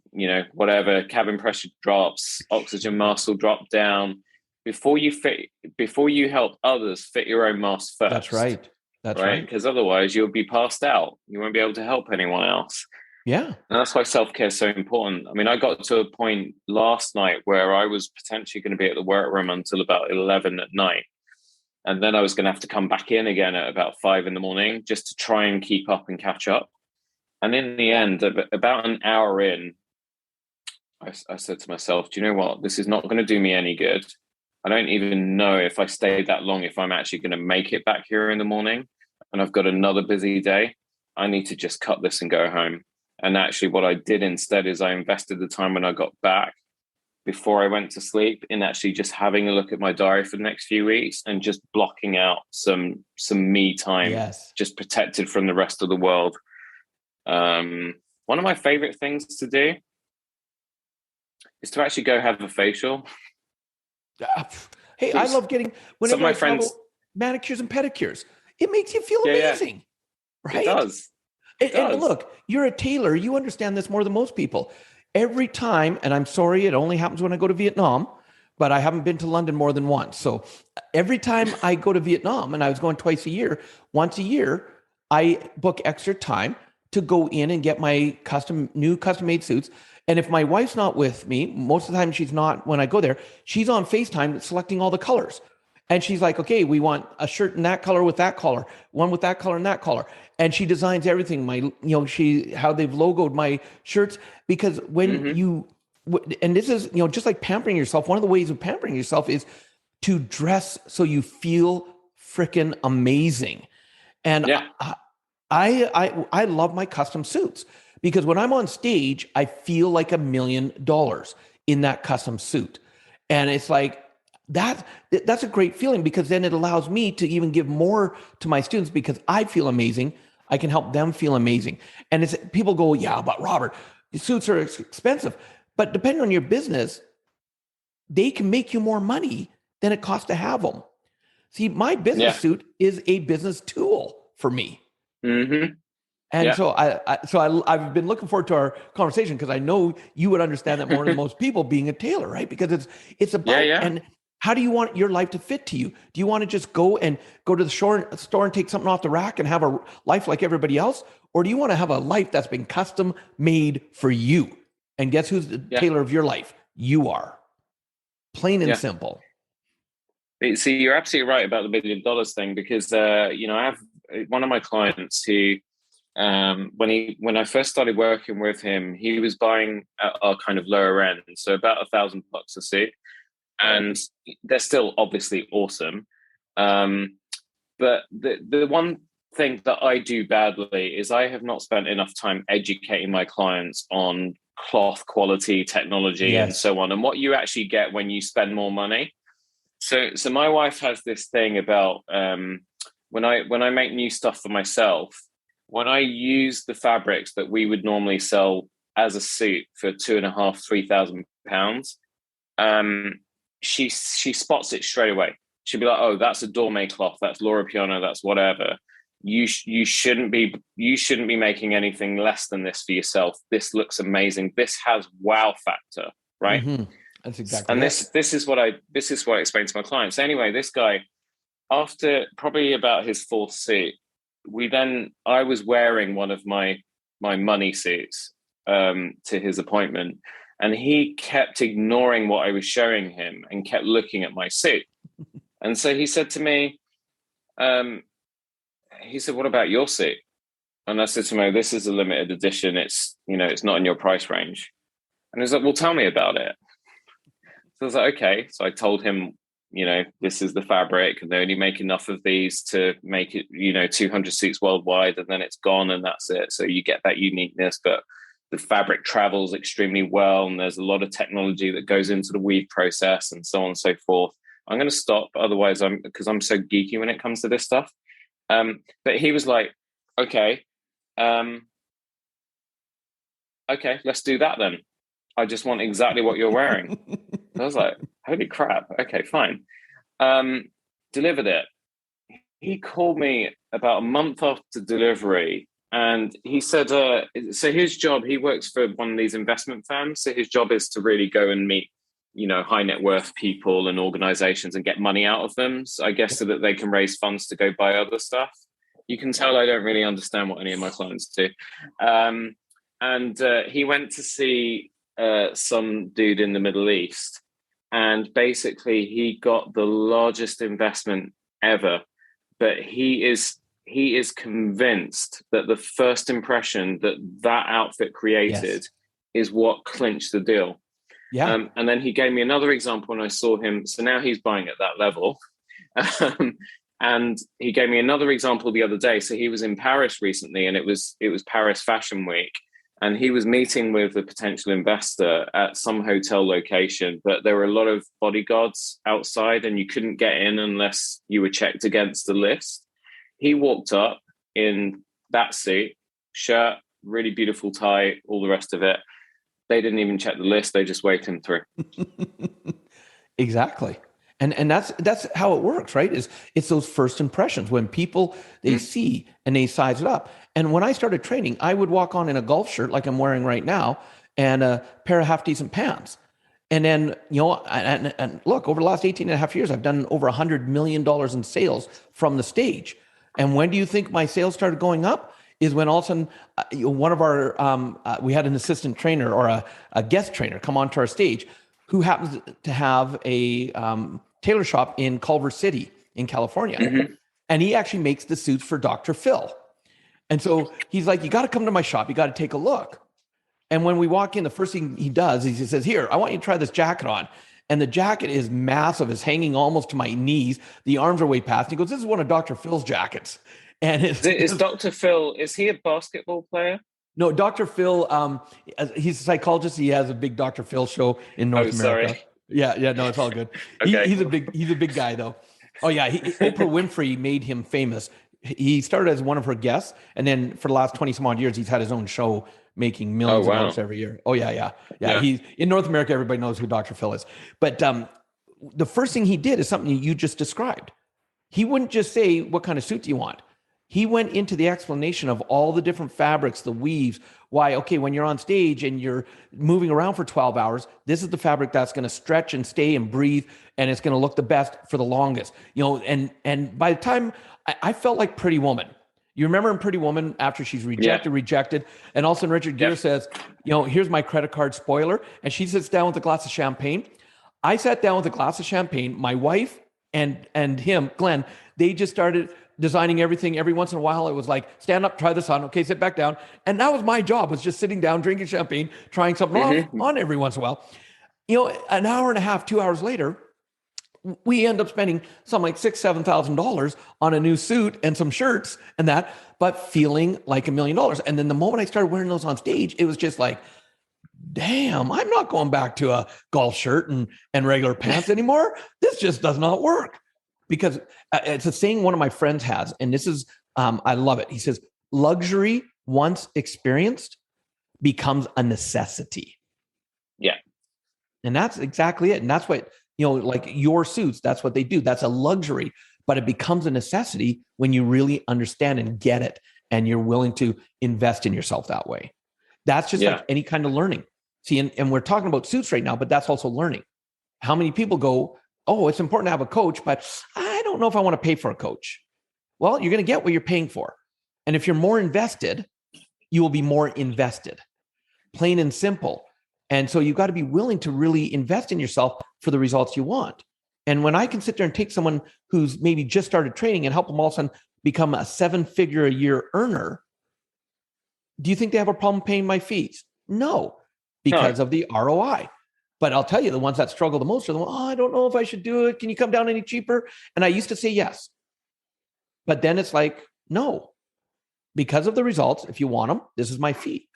whatever, cabin pressure drops, oxygen mask will drop down, before you help others, fit your own mask first. That's right. That's right. Because otherwise you'll be passed out. You won't be able to help anyone else. Yeah. And that's why self-care is so important. I mean, I got to a point last night where I was potentially going to be at the workroom until about 11 at night. And then I was going to have to come back in again at about 5 a.m. just to try and keep up and catch up. And in the end, about an hour in, I said to myself, do you know what? This is not going to do me any good. I don't even know if I stayed that long, if I'm actually going to make it back here in the morning, and I've got another busy day. I need to just cut this and go home. And actually what I did instead is I invested the time when I got back before I went to sleep in actually just having a look at my diary for the next few weeks and just blocking out some me time, just protected from the rest of the world. One of my favorite things to do is to actually go have a facial. Hey, I love getting whenever my friends manicures and pedicures. It makes you feel amazing, right? It does. And look, you're a tailor. You understand this more than most people. Every time, and I'm sorry, it only happens when I go to Vietnam, but I haven't been to London more than once. So every time I go to Vietnam, and I was going once a year, I book extra time to go in and get my new custom-made suits. And if my wife's not with me, most of the time she's not when I go there, she's on FaceTime selecting all the colors. And she's like, okay, we want a shirt in that color with that color, one with that color and that color. And she designs everything, how they've logoed my shirts. Because when and this is, just like pampering yourself, one of the ways of pampering yourself is to dress so you feel freaking amazing. And I love my custom suits. Because when I'm on stage, I feel like $1 million in that custom suit. And it's like, that's a great feeling, because then it allows me to even give more to my students, because I feel amazing. I can help them feel amazing. And it's people go, yeah, but Robert, suits are expensive. But depending on your business, they can make you more money than it costs to have them. See, my business suit is a business tool for me. Mm-hmm. And so I've been looking forward to our conversation, because I know you would understand that more than most people, being a tailor, right? Because it's about and how do you want your life to fit to you? Do you want to just go to the store and take something off the rack and have a life like everybody else, or do you want to have a life that's been custom made for you? And guess who's the tailor of your life? You are. Plain and simple. See, you're absolutely right about the $1 million thing, because I have one of my clients who. When I first started working with him, he was buying at our kind of lower end, so about $1,000 a suit, and they're still obviously awesome. But the one thing that I do badly is I have not spent enough time educating my clients on cloth quality, technology, and so on, and what you actually get when you spend more money. So my wife has this thing about when I make new stuff for myself. When I use the fabrics that we would normally sell as a suit for £2,500–3,000, she spots it straight away. she'd be like, oh, that's a Dorme cloth, that's Laura Piano, that's whatever. You shouldn't be making anything less than this for yourself. This looks amazing. This has wow factor, right? Mm-hmm. That's exactly. And this is what I explain to my clients. Anyway, this guy, after probably about his fourth suit, I was wearing one of my money suits to his appointment, and he kept ignoring what I was showing him and kept looking at my suit. And so he said to me, he said, what about your suit? And I said to him, oh, this is a limited edition. It's, it's not in your price range. And he was like, well, tell me about it. So I was like, okay. So I told him, this is the fabric, and they only make enough of these to make it, 200 suits worldwide, and then it's gone and that's it. So you get that uniqueness, but the fabric travels extremely well, and there's a lot of technology that goes into the weave process and so on and so forth. I'm going to stop, otherwise because I'm so geeky when it comes to this stuff. But he was like, okay, let's do that then. I just want exactly what you're wearing. I was like, holy crap. Okay, fine. Delivered it. He called me about a month after delivery, and he said, so his job, he works for one of these investment firms. So his job is to really go and meet, high net worth people and organizations and get money out of them. So I guess so that they can raise funds to go buy other stuff. You can tell I don't really understand what any of my clients do. And he went to see some dude in the Middle East, and basically he got the largest investment ever. But he is convinced that the first impression that outfit created is what clinched the deal. Yeah. And then he gave me another example, and I saw him. So now he's buying at that level. And he gave me another example the other day. So he was in Paris recently, and it was Paris Fashion Week. And he was meeting with a potential investor at some hotel location, but there were a lot of bodyguards outside, and you couldn't get in unless you were checked against the list. He walked up in that suit, shirt, really beautiful tie, all the rest of it. They didn't even check the list. They just waved him through. Exactly. And that's how it works, right? It's those first impressions when people, they see and they size it up. And when I started training, I would walk on in a golf shirt like I'm wearing right now and a pair of half decent pants. And then, and look, over the last 18 and a half years, I've done over $100 million in sales from the stage. And when do you think my sales started going up? Is when all of a sudden one of our, we had an assistant trainer or a guest trainer come onto our stage who happens to have a tailor shop in Culver City in California. Mm-hmm. And he actually makes the suits for Dr. Phil. And so he's like, you got to come to my shop. You got to take a look. And when we walk in, the first thing he does is he says, here, I want you to try this jacket on. And the jacket is massive. It's hanging almost to my knees. The arms are way past. And he goes, this is one of Dr. Phil's jackets. And is Dr. Phil, is he a basketball player? No, Dr. Phil, he's a psychologist. He has a big Dr. Phil show in North America. Sorry. Yeah, no, it's all good. Okay. He's a big guy though. Oh yeah, Oprah Winfrey made him famous. He started as one of her guests, and then for the last 20 some odd years, he's had his own show making millions of dollars every year. Oh yeah. He's in North America. Everybody knows who Dr. Phil is. But the first thing he did is something you just described. He wouldn't just say, what kind of suit do you want? He went into the explanation of all the different fabrics, the weaves, why, okay, when you're on stage and you're moving around for 12 hours, this is the fabric that's going to stretch and stay and breathe, and it's going to look the best for the longest. And by the time I felt like Pretty Woman. You remember in Pretty Woman, after she's rejected, and all of a sudden Richard Gere says, here's my credit card spoiler, and she sits down with a glass of champagne. I sat down with a glass of champagne. My wife and him, Glenn, they just started designing everything. Every once in a while, it was like, stand up, try this on. Okay, sit back down. And that was my job, was just sitting down, drinking champagne, trying something on every once in a while. An hour and a half, 2 hours later, we end up spending something like $6,000, $7,000 on a new suit and some shirts and that, but feeling like $1 million. And then the moment I started wearing those on stage, it was just like, damn, I'm not going back to a golf shirt and regular pants anymore. This just does not work. Because it's a saying one of my friends has, and this is, I love it. He says, luxury once experienced becomes a necessity. Yeah. And that's exactly it. And that's what like your suits, that's what they do. That's a luxury, but it becomes a necessity when you really understand and get it, and you're willing to invest in yourself that way. That's just like any kind of learning. See, and we're talking about suits right now, but that's also learning. How many people go, oh, it's important to have a coach, but I don't know if I want to pay for a coach. Well, you're going to get what you're paying for. And if you're more invested, you will be more invested, plain and simple. And so you've got to be willing to really invest in yourself for the results you want. And when I can sit there and take someone who's maybe just started training and help them all of a sudden become a 7-figure a year earner, do you think they have a problem paying my fees? No, because of the ROI. But I'll tell you, the ones that struggle the most are the ones, I don't know if I should do it. Can you come down any cheaper? And I used to say yes. But then it's like, no, because of the results, if you want them, this is my fee.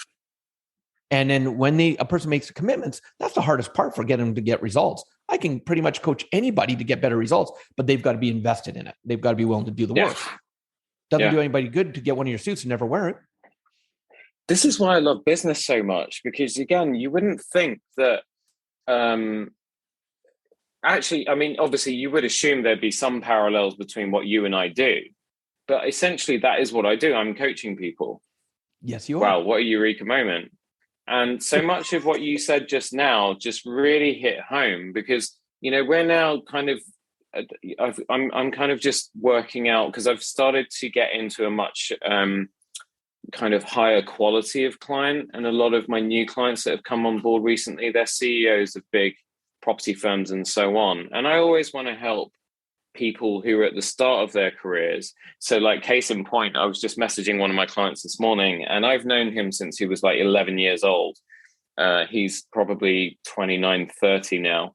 And then when a person makes the commitments, that's the hardest part for getting them to get results. I can pretty much coach anybody to get better results, but they've got to be invested in it. They've got to be willing to do the work. Doesn't do anybody good to get one of your suits and never wear it. This is why I love business so much, because again, you wouldn't think that, actually, I mean, obviously you would assume there'd be some parallels between what you and I do, but essentially that is what I do. I'm coaching people. Yes, you are. Wow, what a eureka moment. And so much of what you said just now just really hit home, because, we're now kind of, I'm kind of just working out, because I've started to get into a much kind of higher quality of client. And a lot of my new clients that have come on board recently, they're CEOs of big property firms and so on. And I always want to help people who are at the start of their careers. So like case in point, I was just messaging one of my clients this morning, and I've known him since he was like 11 years old. He's probably 29, 30 now.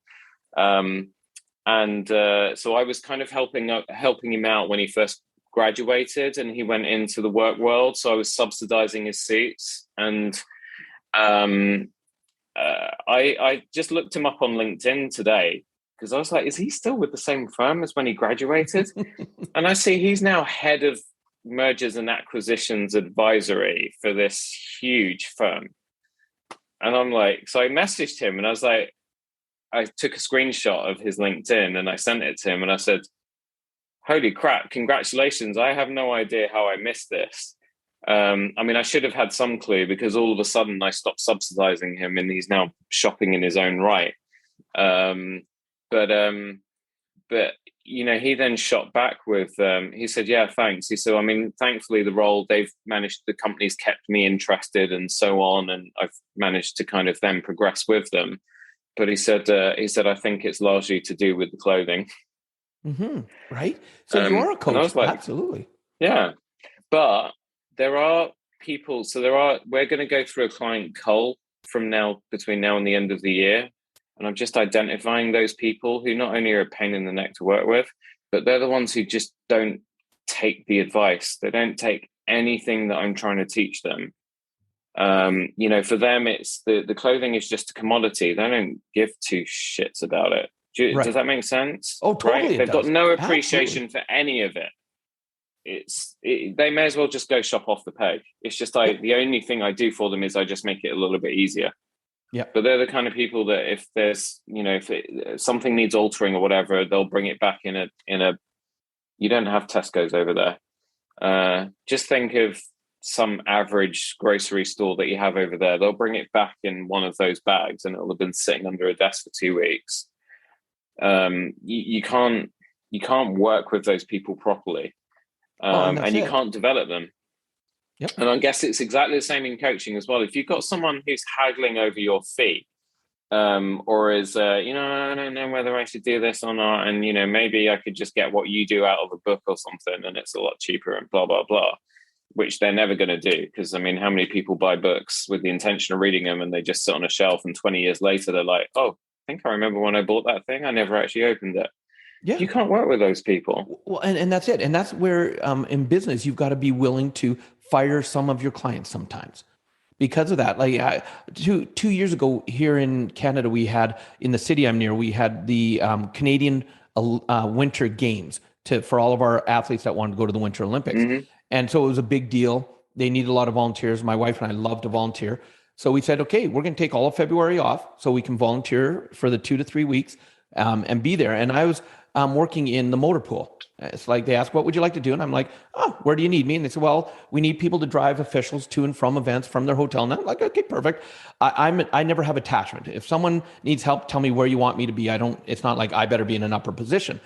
So I was kind of helping him out when he first graduated and he went into the work world. So I was subsidizing his suits, and I just looked him up on LinkedIn today, because I was like, is he still with the same firm as when he graduated? And I see he's now head of mergers and acquisitions advisory for this huge firm. And I'm like, so I messaged him and I was like, I took a screenshot of his LinkedIn and I sent it to him and I said, holy crap, congratulations. I have no idea how I missed this. I mean, I should have had some clue, because all of a sudden I stopped subsidizing him and he's now shopping in his own right. But he then shot back with, he said, yeah, thanks. He said, I mean, thankfully the company's kept me interested and so on. And I've managed to kind of then progress with them. But he said, I think it's largely to do with the clothing. Mm-hmm. Right. So you are a coach. Like, absolutely. Yeah. But there are people, we're going to go through a client cull between now and the end of the year. And I'm just identifying those people who not only are a pain in the neck to work with, but they're the ones who just don't take the advice. They don't take anything that I'm trying to teach them. For them, it's the clothing is just a commodity. They don't give two shits about it. Does that make sense? Oh, totally. Right? They've got no appreciation for any of it. They may as well just go shop off the peg. It's just the only thing I do for them is I just make it a little bit easier. Yeah. But they're the kind of people that if there's, if something needs altering or whatever, they'll bring it back in a, you don't have Tesco's over there. Just think of some average grocery store that you have over there. They'll bring it back in one of those bags and it'll have been sitting under a desk for 2 weeks. You can't work with those people properly. And you can't develop them. Yep. And I guess it's exactly the same in coaching as well. If you've got someone who's haggling over your fee, or is, I don't know whether I should do this or not, and, maybe I could just get what you do out of a book or something, and it's a lot cheaper and blah, blah, blah, which they're never going to do. Because, I mean, how many people buy books with the intention of reading them and they just sit on a shelf and 20 years later, they're like, oh, I think I remember when I bought that thing. I never actually opened it. Yeah. You can't work with those people. Well, and that's it. And that's where in business, you've got to be willing to fire some of your clients sometimes because of that. Like 2 years ago here in Canada, we had, in the city I'm near, we had the Canadian Winter Games for all of our athletes that wanted to go to the Winter Olympics. Mm-hmm. And so it was a big deal. They needed a lot of volunteers. My wife and I love to volunteer. So we said, okay, we're going to take all of February off so we can volunteer for the 2 to 3 weeks. and be there. And I was working in the motor pool. It's like they ask, what would you like to do? And I'm like, oh, where do you need me? And they said, well, we need people to drive officials to and from events from their hotel. And I'm like, okay, perfect. I never have attachment. If someone needs help, tell me where you want me to be. It's not like I better be in an upper position.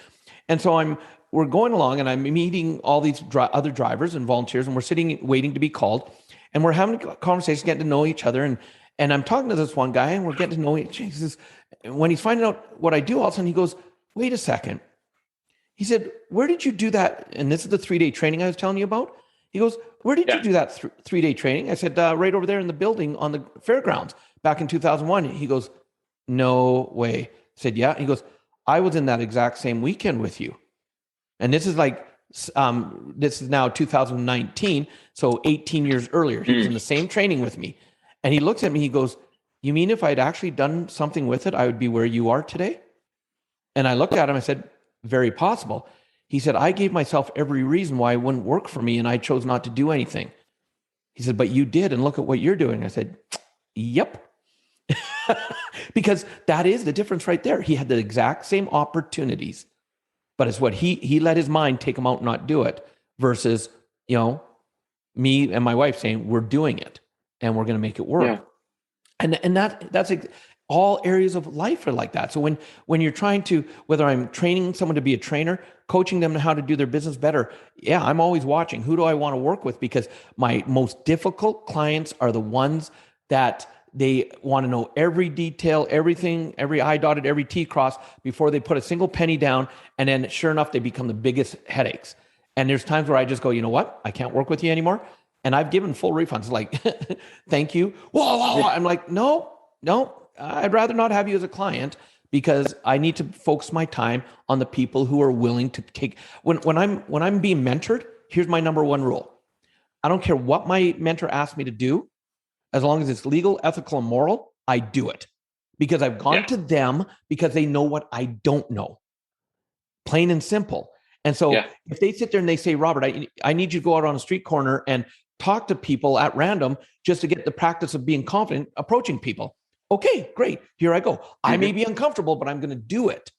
And so we're going along and I'm meeting all these other drivers and volunteers, and we're sitting waiting to be called, and we're having a conversation, getting to know each other. And I'm talking to this one guy, and we're getting to know each other. When he's finding out what I do, all of a sudden he goes, wait a second. He said, where did you do that? And this is the 3-day training I was telling you about. He goes, where did you do that 3-day training? I said, right over there in the building on the fairgrounds back in 2001. He goes, no way. I said, yeah. He goes, I was in that exact same weekend with you. And this is this is now 2019. So 18 years earlier, he was in the same training with me. And he looks at me, he goes, you mean if I'd actually done something with it, I would be where you are today? And I looked at him, I said, very possible. He said, I gave myself every reason why it wouldn't work for me, and I chose not to do anything. He said, but you did, and look at what you're doing. I said, yep. Because that is the difference right there. He had the exact same opportunities, but it's what he let his mind take him out and not do it, versus, me and my wife saying, we're doing it and we're going to make it work. Yeah. And that's all areas of life are like that. So when you're trying to, whether I'm training someone to be a trainer, coaching them on how to do their business better, I'm always watching, who do I want to work with? Because my most difficult clients are the ones that they want to know every detail, everything, every I dotted, every T crossed before they put a single penny down. And then sure enough, they become the biggest headaches. And there's times where I just go, you know what? I can't work with you anymore. And I've given full refunds, like, thank you. Whoa. I'm like, no, I'd rather not have you as a client, because I need to focus my time on the people who are willing to take, when I'm being mentored, here's my number one rule. I don't care what my mentor asks me to do. As long as it's legal, ethical, and moral, I do it, because I've gone to them because they know what I don't know. Plain and simple. And so if they sit there and they say, Robert, I need you to go out on a street corner and talk to people at random just to get the practice of being confident approaching people. Okay, great. Here I go. I may be uncomfortable, but I'm going to do it.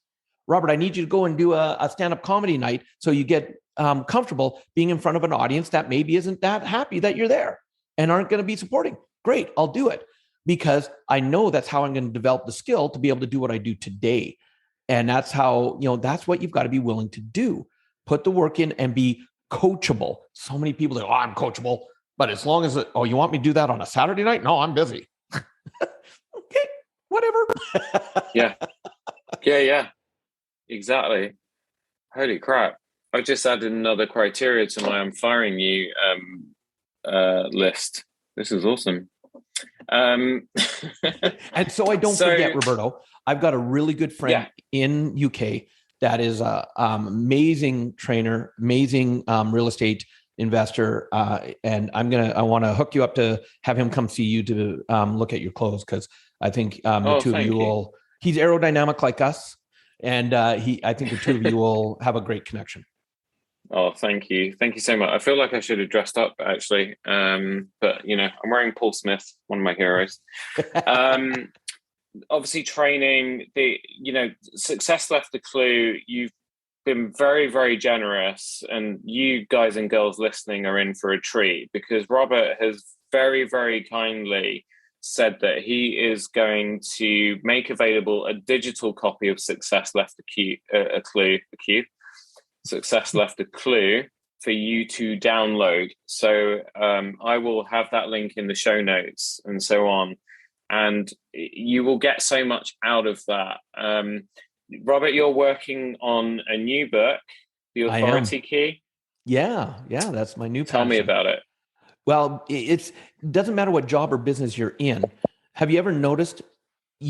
Robert, I need you to go and do a stand-up comedy night so you get comfortable being in front of an audience that maybe isn't that happy that you're there and aren't going to be supporting. Great, I'll do it, because I know that's how I'm going to develop the skill to be able to do what I do today. And that's how, that's what you've got to be willing to do. Put the work in and be coachable. So many people say, oh, I'm coachable, but as long as, you want me to do that on a Saturday night? No, I'm busy. Okay, whatever. Yeah, exactly. Holy crap. I just added another criteria to my I'm firing you list. This is awesome. And so I don't forget, Roberto, I've got a really good friend in UK that is a amazing trainer, amazing real estate investor. And I want to hook you up to have him come see you to look at your clothes, because I think the two of you will, he's aerodynamic like us. And I think the two of you will have a great connection. Oh, thank you. Thank you so much. I feel like I should have dressed up, actually. But, I'm wearing Paul Smith, one of my heroes. Obviously, training, success left a clue. You've been very, very generous. And you guys and girls listening are in for a treat, because Robert has very, very kindly said that he is going to make available a digital copy of Success Left a Clue. Success Left a Clue for you to download. So I will have that link in the show notes and so on. And you will get so much out of that. Robert, you're working on a new book, The Authority Key. Yeah, that's my new passion. Tell me about it. Well, it doesn't matter what job or business you're in. Have you ever noticed,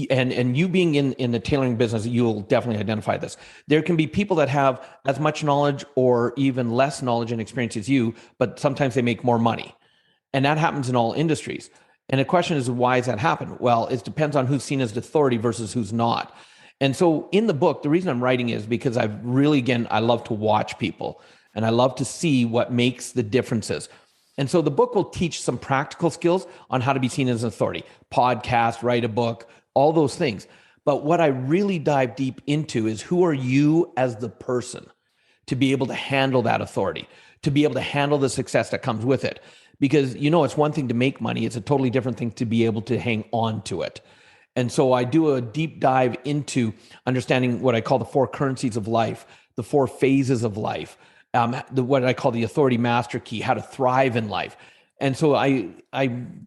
and you being in the tailoring business, you'll definitely identify this. There can be people that have as much knowledge or even less knowledge and experience as you, but sometimes they make more money. And that happens in all industries. And the question is, why does that happen? Well, it depends on who's seen as the authority versus who's not. And so in the book, the reason I'm writing is because I love to watch people and I love to see what makes the differences. And so the book will teach some practical skills on how to be seen as an authority, podcast, write a book, all those things. But what I really dive deep into is, who are you as the person to be able to handle that authority, to be able to handle the success that comes with it? Because, it's one thing to make money. It's a totally different thing to be able to hang on to it. And so I do a deep dive into understanding what I call the 4 currencies of life, the 4 phases of life, what I call the authority master key, how to thrive in life. And so I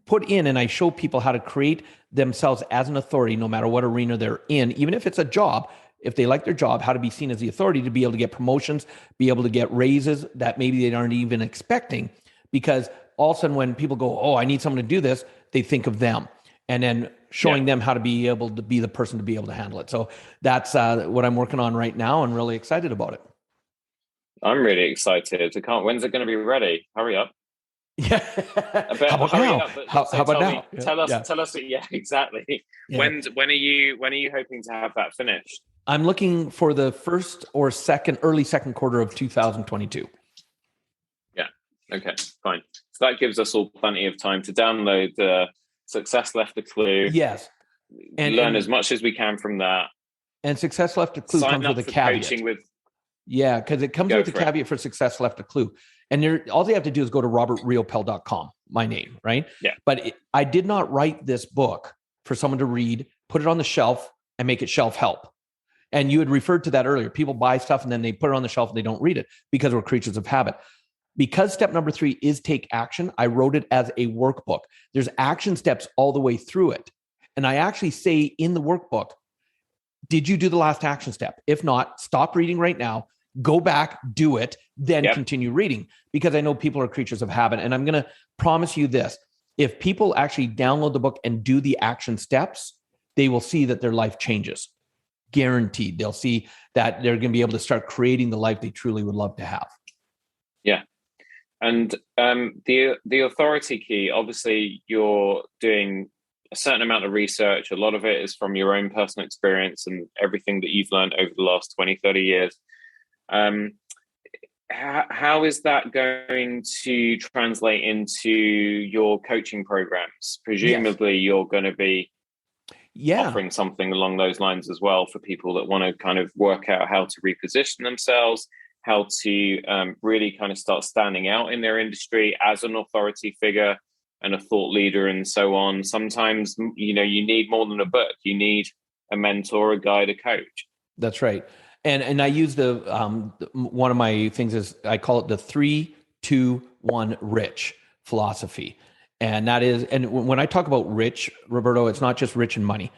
put in and I show people how to create themselves as an authority, no matter what arena they're in, even if it's a job. If they like their job, how to be seen as the authority, to be able to get promotions, be able to get raises that maybe they aren't even expecting. Because all of a sudden when people go, oh, I need someone to do this, they think of them. And then showing them how to be able to be the person to be able to handle it. So that's what I'm working on right now, and really excited about it. I'm really excited. When's it going to be ready? Hurry up. Yeah. How about now? How about now? Tell us. Yeah, exactly. Yeah. When are you hoping to have that finished? I'm looking for the first or early second quarter of 2022. Yeah. Okay, fine. So that gives us all plenty of time to download Success Left a Clue. Yes. And learn as much as we can from that. And Success Left a Clue comes with a caveat. Because it comes with a caveat for Success Left a Clue. And all they have to do is go to robertriopel.com, my name, right? Yeah. But I did not write this book for someone to read, put it on the shelf, and make it shelf help. And you had referred to that earlier. People buy stuff and then they put it on the shelf and they don't read it because we're creatures of habit. Because step number 3 is take action, I wrote it as a workbook. There's action steps all the way through it. And I actually say in the workbook, did you do the last action step? If not, stop reading right now, go back, do it, then continue reading. Because I know people are creatures of habit. And I'm going to promise you this. If people actually download the book and do the action steps, they will see that their life changes. Guaranteed. They'll see that they're going to be able to start creating the life they truly would love to have. Yeah. And the authority key, obviously you're doing a certain amount of research. A lot of it is from your own personal experience and everything that you've learned over the last 20, 30 years. How is that going to translate into your coaching programs? Presumably you're going to be offering something along those lines as well for people that want to kind of work out how to reposition themselves, how to really kind of start standing out in their industry as an authority figure and a thought leader and so on. Sometimes, you need more than a book. You need a mentor, a guide, a coach. That's right. And I use one of my things is I call it the 3-2-1 rich philosophy. And that is, and when I talk about rich, Roberto, it's not just rich in money.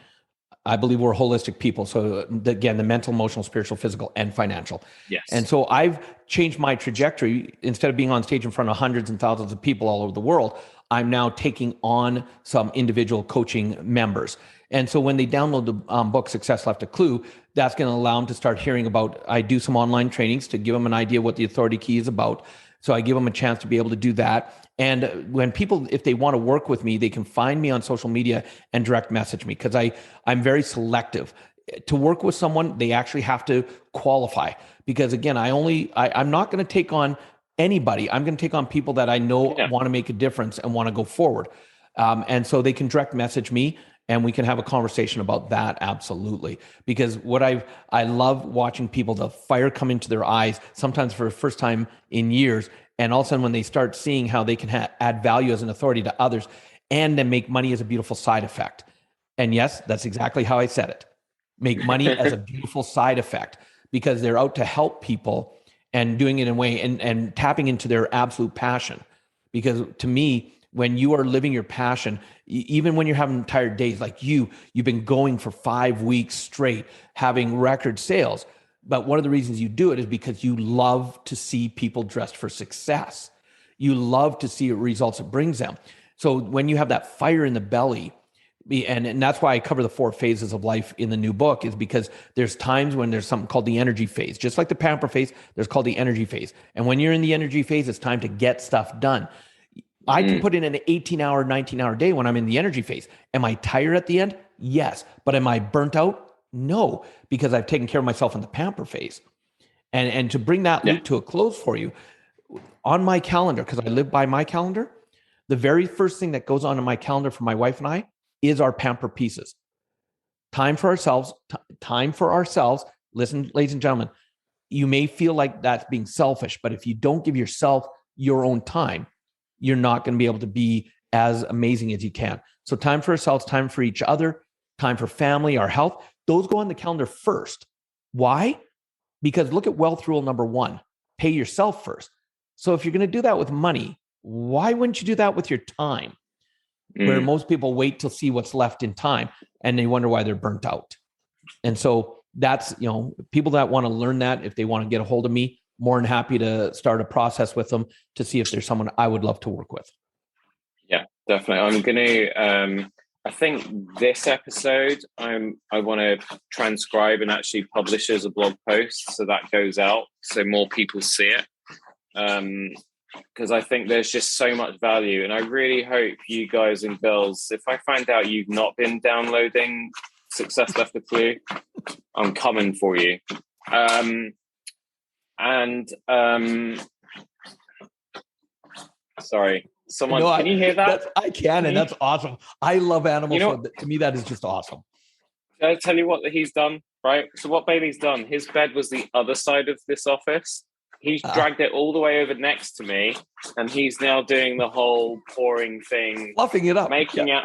I believe we're holistic people. So again, the mental, emotional, spiritual, physical, and financial. Yes. And so I've changed my trajectory. Instead of being on stage in front of hundreds and thousands of people all over the world, I'm now taking on some individual coaching members. And so when they download the book, Success Left a Clue, that's going to allow them to start hearing about, I do some online trainings to give them an idea what the authority key is about. So I give them a chance to be able to do that. And when people, if they want to work with me, they can find me on social media and direct message me, because I'm very selective. To work with someone, they actually have to qualify, because again, I'm not going to take on anybody. I'm going to take on people that I know want to make a difference and want to go forward. And so they can direct message me and we can have a conversation about that. Absolutely. Because I love watching people, the fire come into their eyes, sometimes for the first time in years. And all of a sudden, when they start seeing how they can add value as an authority to others and then make money as a beautiful side effect. And yes, that's exactly how I said it. Make money as a beautiful side effect, because they're out to help people and doing it in a way and tapping into their absolute passion. Because to me, when you are living your passion, even when you're having tired days, like you've been going for 5 weeks straight, having record sales. But one of the reasons you do it is because you love to see people dressed for success. You love to see results it brings them. So when you have that fire in the belly, and that's why I cover the 4 phases of life in the new book, is because there's times when there's something called the energy phase. Just like the pamper phase, there's called the energy phase. And when you're in the energy phase, it's time to get stuff done. I can put in an 18-hour, 19-hour day when I'm in the energy phase. Am I tired at the end? Yes. But am I burnt out? No, because I've taken care of myself in the pamper phase. And to bring that loop to a close for you, on my calendar, because I live by my calendar, the very first thing that goes on in my calendar for my wife and I is our pamper pieces. time for ourselves, time for ourselves. Listen, ladies and gentlemen, you may feel like that's being selfish, but if you don't give yourself your own time, you're not going to be able to be as amazing as you can. So time for ourselves, time for each other, time for family, our health, those go on the calendar first. Why? Because look at wealth rule number 1, pay yourself first. So if you're going to do that with money, why wouldn't you do that with your time? Where most people wait to see what's left in time and they wonder why they're burnt out. And so that's, people that want to learn that, if they want to get a hold of me, more than happy to start a process with them to see if there's someone I would love to work with. Yeah, definitely. I'm going to, I think this episode, I want to transcribe and actually publish as a blog post. So that goes out so more people see it. Because I think there's just so much value. And I really hope you guys and girls, if I find out you've not been downloading Success Left a Clue, I'm coming for you. Sorry, someone, can you hear that? I can, and that's awesome. I love animals. So to me, that is just awesome. Can I tell you what he's done, right? So what Bailey's done, his bed was the other side of this office. He's dragged it all the way over next to me, and he's now doing the whole pouring thing. Fluffing it up. Making it.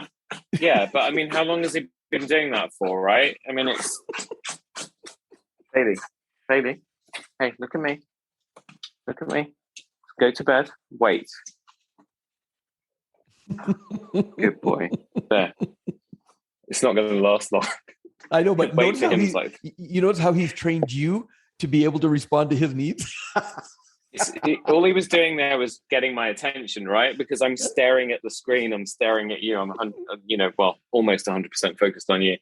Yeah, but I mean, how long has he been doing that for, right? I mean, it's... Bailey, hey, look at me. Go to bed. Wait. Good boy. There. It's not going to last long. I know, but notice how he's trained you to be able to respond to his needs. All he was doing there was getting my attention, right? Because I'm staring at the screen. I'm staring at you. I'm, almost 100% focused on you.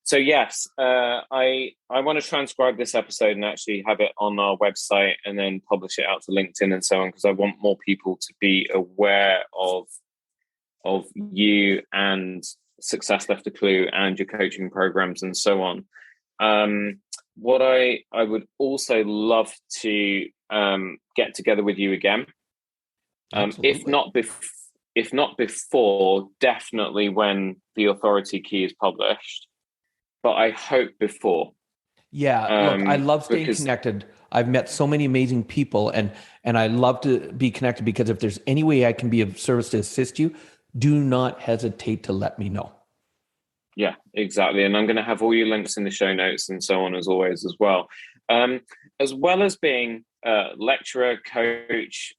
So yes, I want to transcribe this episode and actually have it on our website and then publish it out to LinkedIn and so on, because I want more people to be aware of you and Success Left a Clue and your coaching programs and so on. What I would also love to get together with you again, if not before, definitely when the authority key is published, but I hope before. Yeah, look, I love staying connected. I've met so many amazing people, and I love to be connected, because if there's any way I can be of service to assist you, do not hesitate to let me know. Yeah, exactly. And I'm going to have all your links in the show notes and so on, as always, as well. As well as being lecturer, coach,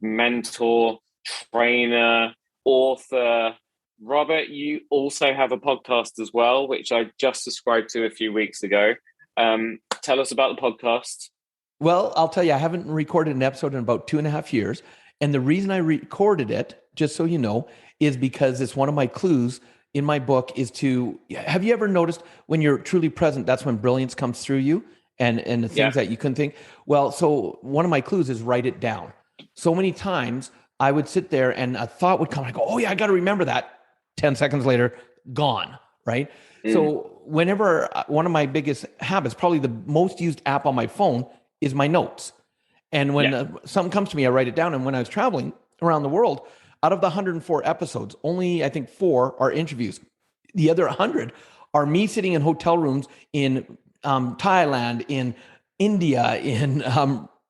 mentor, trainer, author, Robert, you also have a podcast as well, which I just subscribed to a few weeks ago. Tell us about the podcast. Well, I'll tell you, I haven't recorded an episode in about 2.5 years. And the reason I recorded it, just so you know, is because it's one of my clues in my book is to, have you ever noticed when you're truly present, that's when brilliance comes through you and the things that you couldn't think? Well, so one of my clues is write it down. So many times I would sit there and a thought would come. I go, oh yeah, I got to remember that. 10 seconds later, gone, right? So whenever, one of my biggest habits, probably the most used app on my phone, is my notes. And when something comes to me, I write it down. And when I was traveling around the world, out of the 104 episodes, only I think 4 are interviews. The other 100 are me sitting in hotel rooms in Thailand, in India, in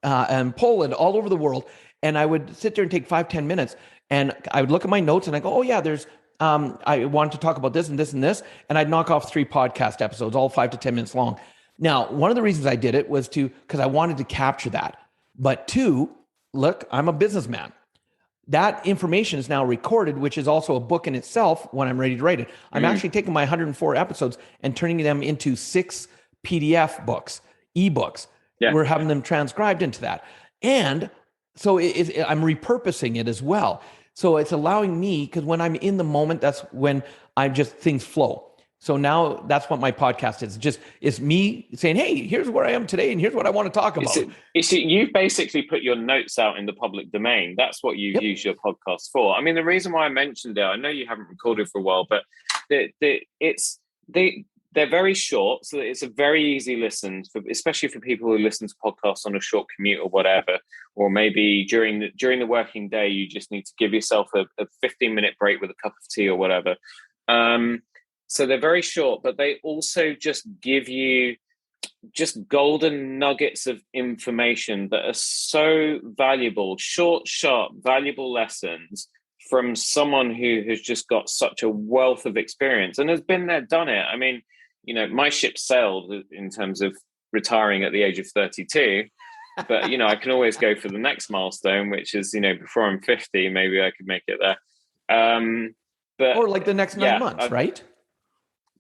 Poland, all over the world. And I would sit there and take 5-10 minutes, and I would look at my notes and I go, oh yeah, there's, I wanted to talk about this and this and this. And I'd knock off 3 podcast episodes, all 5 to 10 minutes long. Now, one of the reasons I did it was because I wanted to capture that. But 2, look, I'm a businessman. That information is now recorded, which is also a book in itself when I'm ready to write it. I'm actually taking my 104 episodes and turning them into 6 PDF books, ebooks. Yeah. We're having them transcribed into that. And so I'm repurposing it as well. So it's allowing me, because when I'm in the moment, that's when things flow. So now that's what my podcast is. It's me saying, hey, here's where I am today, and here's what I want to talk about. You basically put your notes out in the public domain. That's what you use your podcast for. I mean, the reason why I mentioned it, I know you haven't recorded for a while, but they're very short, so it's a very easy listen, especially for people who listen to podcasts on a short commute or whatever, or maybe during the working day, you just need to give yourself a 15-minute break with a cup of tea or whatever. So they're very short, but they also just give you just golden nuggets of information that are so valuable, short, sharp, valuable lessons from someone who has just got such a wealth of experience and has been there, done it. I mean, my ship sailed in terms of retiring at the age of 32, but, I can always go for the next milestone, which is, before I'm 50, maybe I could make it there. But or like the next 9 months, right?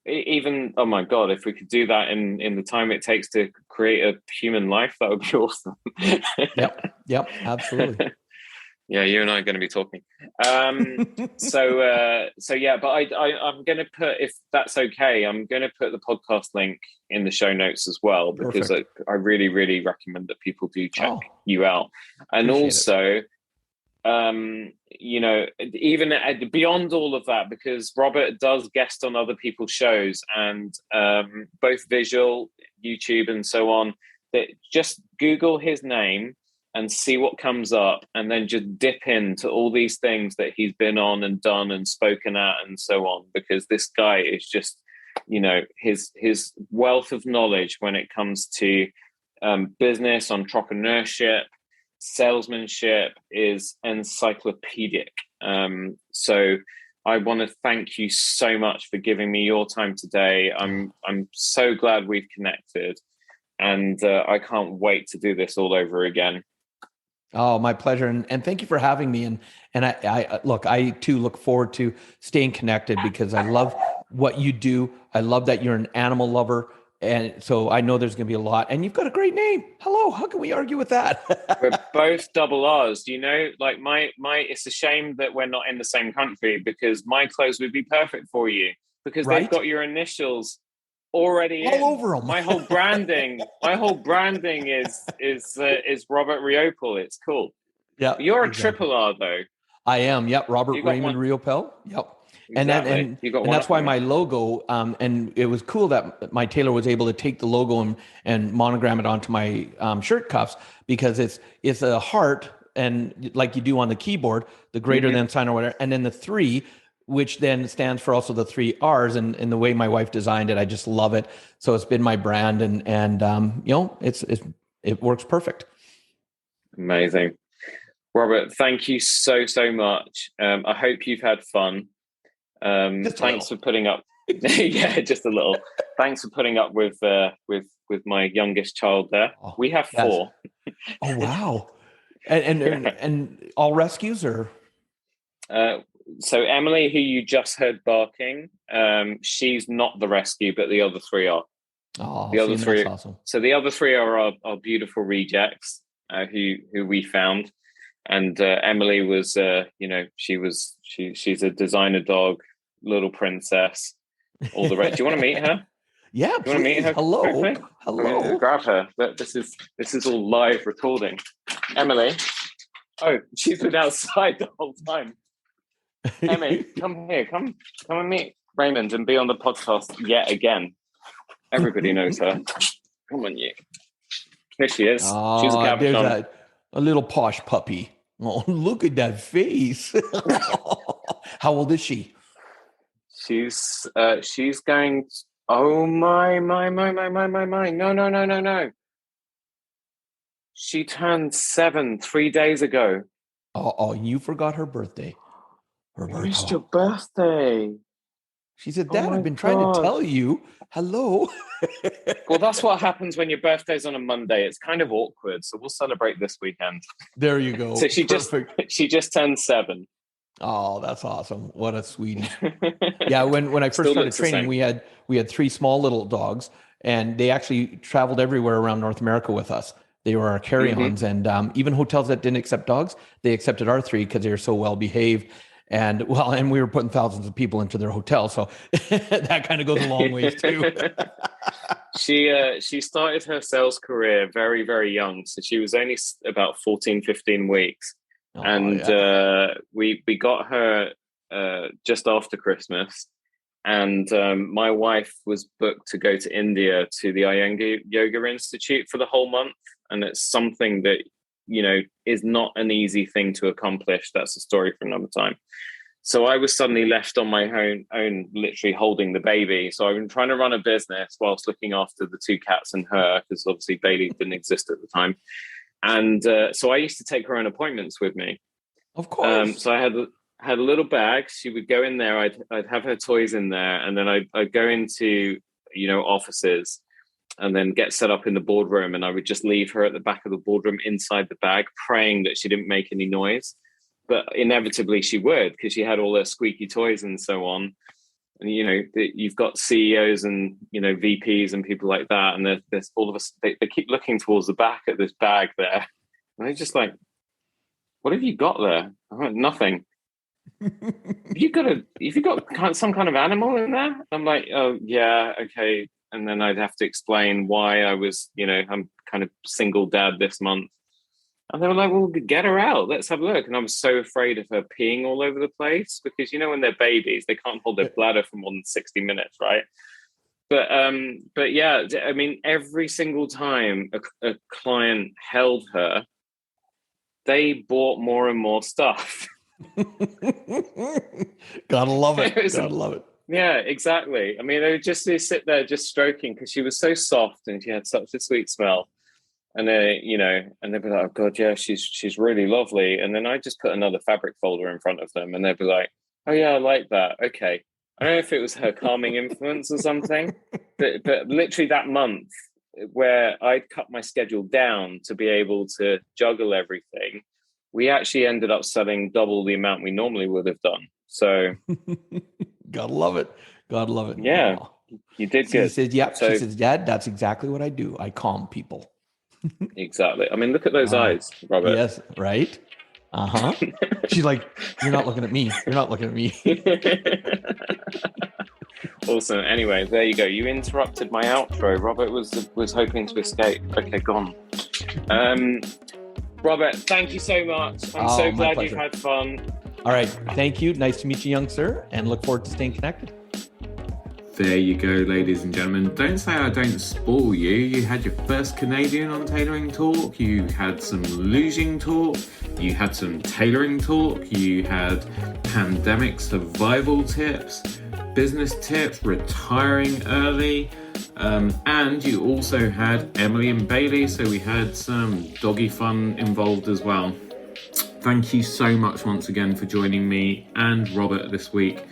Even, oh my God, if we could do that in the time it takes to create a human life, that would be awesome. Yep, absolutely. Yeah, you and I are going to be talking. So yeah, but I'm going to put, if that's okay, I'm going to put the podcast link in the show notes as well, because I really, really recommend that people do check you out. And also, even beyond all of that, because Robert does guest on other people's shows, and both visual, YouTube and so on, that just Google his name and see what comes up, and then just dip into all these things that he's been on and done and spoken at and so on, because this guy is just, his wealth of knowledge when it comes to business, entrepreneurship, salesmanship is encyclopedic. So I want to thank you so much for giving me your time today. I'm so glad we've connected, and I can't wait to do this all over again. Oh, my pleasure. And thank you for having me. And I too look forward to staying connected, because I love what you do. I love that you're an animal lover. And so I know there's going to be a lot, and you've got a great name. Hello. How can we argue with that? We're both double R's. Like my, it's a shame that we're not in the same country, because my clothes would be perfect for you, because they've got your initials already all over them. My whole branding is Robert Riopel. It's cool. Yeah. You're a triple R though. I am. Yep. Robert Raymond Riopel. Yep. Exactly. And that's why my logo, and it was cool that my tailor was able to take the logo and monogram it onto my shirt cuffs, because it's a heart, and like you do on the keyboard, the greater than sign or whatever, and then the 3, which then stands for also the 3 R's, and the way my wife designed it, I just love it. So it's been my brand, and it works perfect. Amazing. Robert, thank you so much. I hope you've had fun. Thanks for putting up. Yeah, just a little. Thanks for putting up with my youngest child there. We have 4. Oh wow! And all rescues, or? So Emily, who you just heard barking, she's not the rescue, but the other 3 are. Oh, the other 3. That's awesome. So the other 3 are our beautiful rejects, who we found. And Emily was, she's a designer dog, little princess, all the rest. Do you want to meet her? Yeah, do you want to meet her? Hello, quickly? hello. Grab her. This is all live recording. Emily. Oh, she's been outside the whole time. Emmy, come here. Come and meet Raymond and be on the podcast yet again. Everybody knows her. Come on, you. Here she is. She's a Cavachon. There's a little posh puppy. Oh, look at that face. How old is she? She's going. Oh my. No. She turned 7 3 days ago. Oh, you forgot her birthday. When is your birthday? She said, Dad, I've been trying to tell you. Hello. Well, that's what happens when your birthday's on a Monday. It's kind of awkward. So we'll celebrate this weekend. There you go. So she just turned 7. Oh, that's awesome. What a sweetie. Yeah, when I first started training, we had 3 small little dogs, and they actually traveled everywhere around North America with us. They were our carry-ons, and even hotels that didn't accept dogs, they accepted our 3 because they were so well behaved. And we were putting thousands of people into their hotel, so that kind of goes a long ways too. She started her sales career very, very young, so she was only about 14, 15 weeks, we got her just after Christmas, and my wife was booked to go to India to the Iyengar Yoga Institute for the whole month, and it's something that is not an easy thing to accomplish. That's a story for another time. So I was suddenly left on my own, literally holding the baby. So I've been trying to run a business whilst looking after the 2 cats and her, because obviously Bailey didn't exist at the time. And so I used to take her on appointments with me. Of course. So I had a little bag. She would go in there. I'd have her toys in there, and then I'd go into offices, and then get set up in the boardroom. And I would just leave her at the back of the boardroom inside the bag, praying that she didn't make any noise. But inevitably she would, because she had all her squeaky toys and so on. And, you've got CEOs and, VPs and people like that. And there's all of us, they keep looking towards the back at this bag there. And they're just like, what have you got there? I went, nothing. Have you got some kind of animal in there? I'm like, oh, yeah, okay. And then I'd have to explain why I was, I'm kind of single dad this month. And they were like, well, get her out. Let's have a look. And I was so afraid of her peeing all over the place, because, when they're babies, they can't hold their bladder for more than 60 minutes, right? But yeah, I mean, every single time a client held her, they bought more and more stuff. Gotta love it. Gotta love it. Yeah, exactly. I mean, they would just sit there just stroking, because she was so soft and she had such a sweet smell. And and they'd be like, oh God, yeah, she's really lovely. And then I just put another fabric folder in front of them, and they'd be like, oh yeah, I like that. Okay. I don't know if it was her calming influence or something, but literally that month, where I'd cut my schedule down to be able to juggle everything, we actually ended up selling double the amount we normally would have done. So gotta love it. Gotta love it. Yeah. Oh. You did good. She says, yep. So, she says, Dad, that's exactly what I do. I calm people. Exactly. I mean, look at those eyes, Robert. Yes, right? Uh-huh. She's like, you're not looking at me. You're not looking at me. Awesome. Anyway, there you go. You interrupted my outro. Robert was hoping to escape. Okay, gone. Robert, thank you so much. I'm so glad you've had fun. All right. Thank you. Nice to meet you, young sir, and look forward to staying connected. There you go, ladies and gentlemen. Don't say I don't spoil you. You had your first Canadian on Tailoring Talk. You had some Luging talk. You had some tailoring talk. You had pandemic survival tips, business tips, retiring early. And you also had Emily and Bailey. So we had some doggy fun involved as well. Thank you so much once again for joining me and Robert this week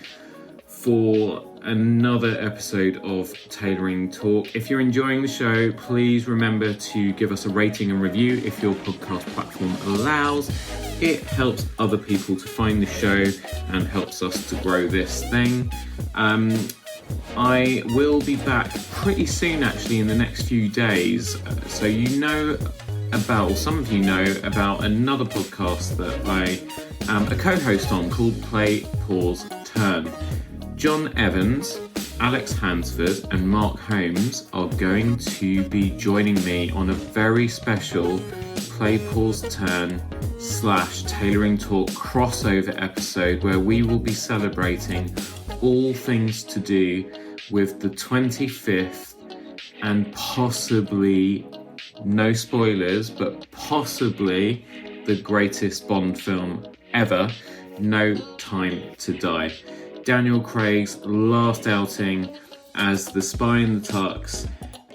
for another episode of Tailoring Talk. If you're enjoying the show, please remember to give us a rating and review if your podcast platform allows. It helps other people to find the show and helps us to grow this thing. I will be back pretty soon, actually, in the next few days. So some of you know about another podcast that I am a co-host on called Play, Pause, Turn. John Evans, Alex Hansford and Mark Holmes are going to be joining me on a very special Play, Pause, Turn / Tailoring Talk crossover episode where we will be celebrating all things to do with the 25th and possibly, no spoilers, but possibly the greatest Bond film ever, No Time to Die. Daniel Craig's last outing as the Spy in the Tux.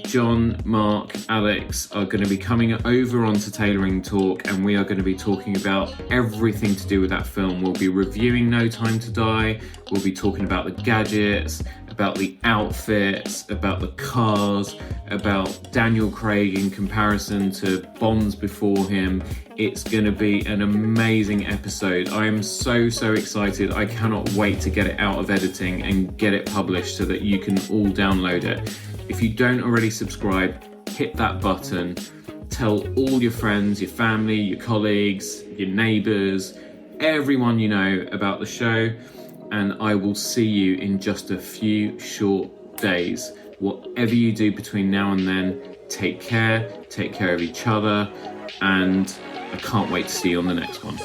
John, Mark, Alex are going to be coming over onto Tailoring Talk, and we are going to be talking about everything to do with that film. We'll be reviewing No Time to Die. We'll be talking about the gadgets, about the outfits, about the cars, about Daniel Craig in comparison to Bonds before him. It's going to be an amazing episode. I am so excited. I cannot wait to get it out of editing and get it published so that you can all download it. If you don't already subscribe, hit that button. Tell all your friends, your family, your colleagues, your neighbours, everyone you know about the show. And I will see you in just a few short days. Whatever you do between now and then, take care of each other, and I can't wait to see you on the next one.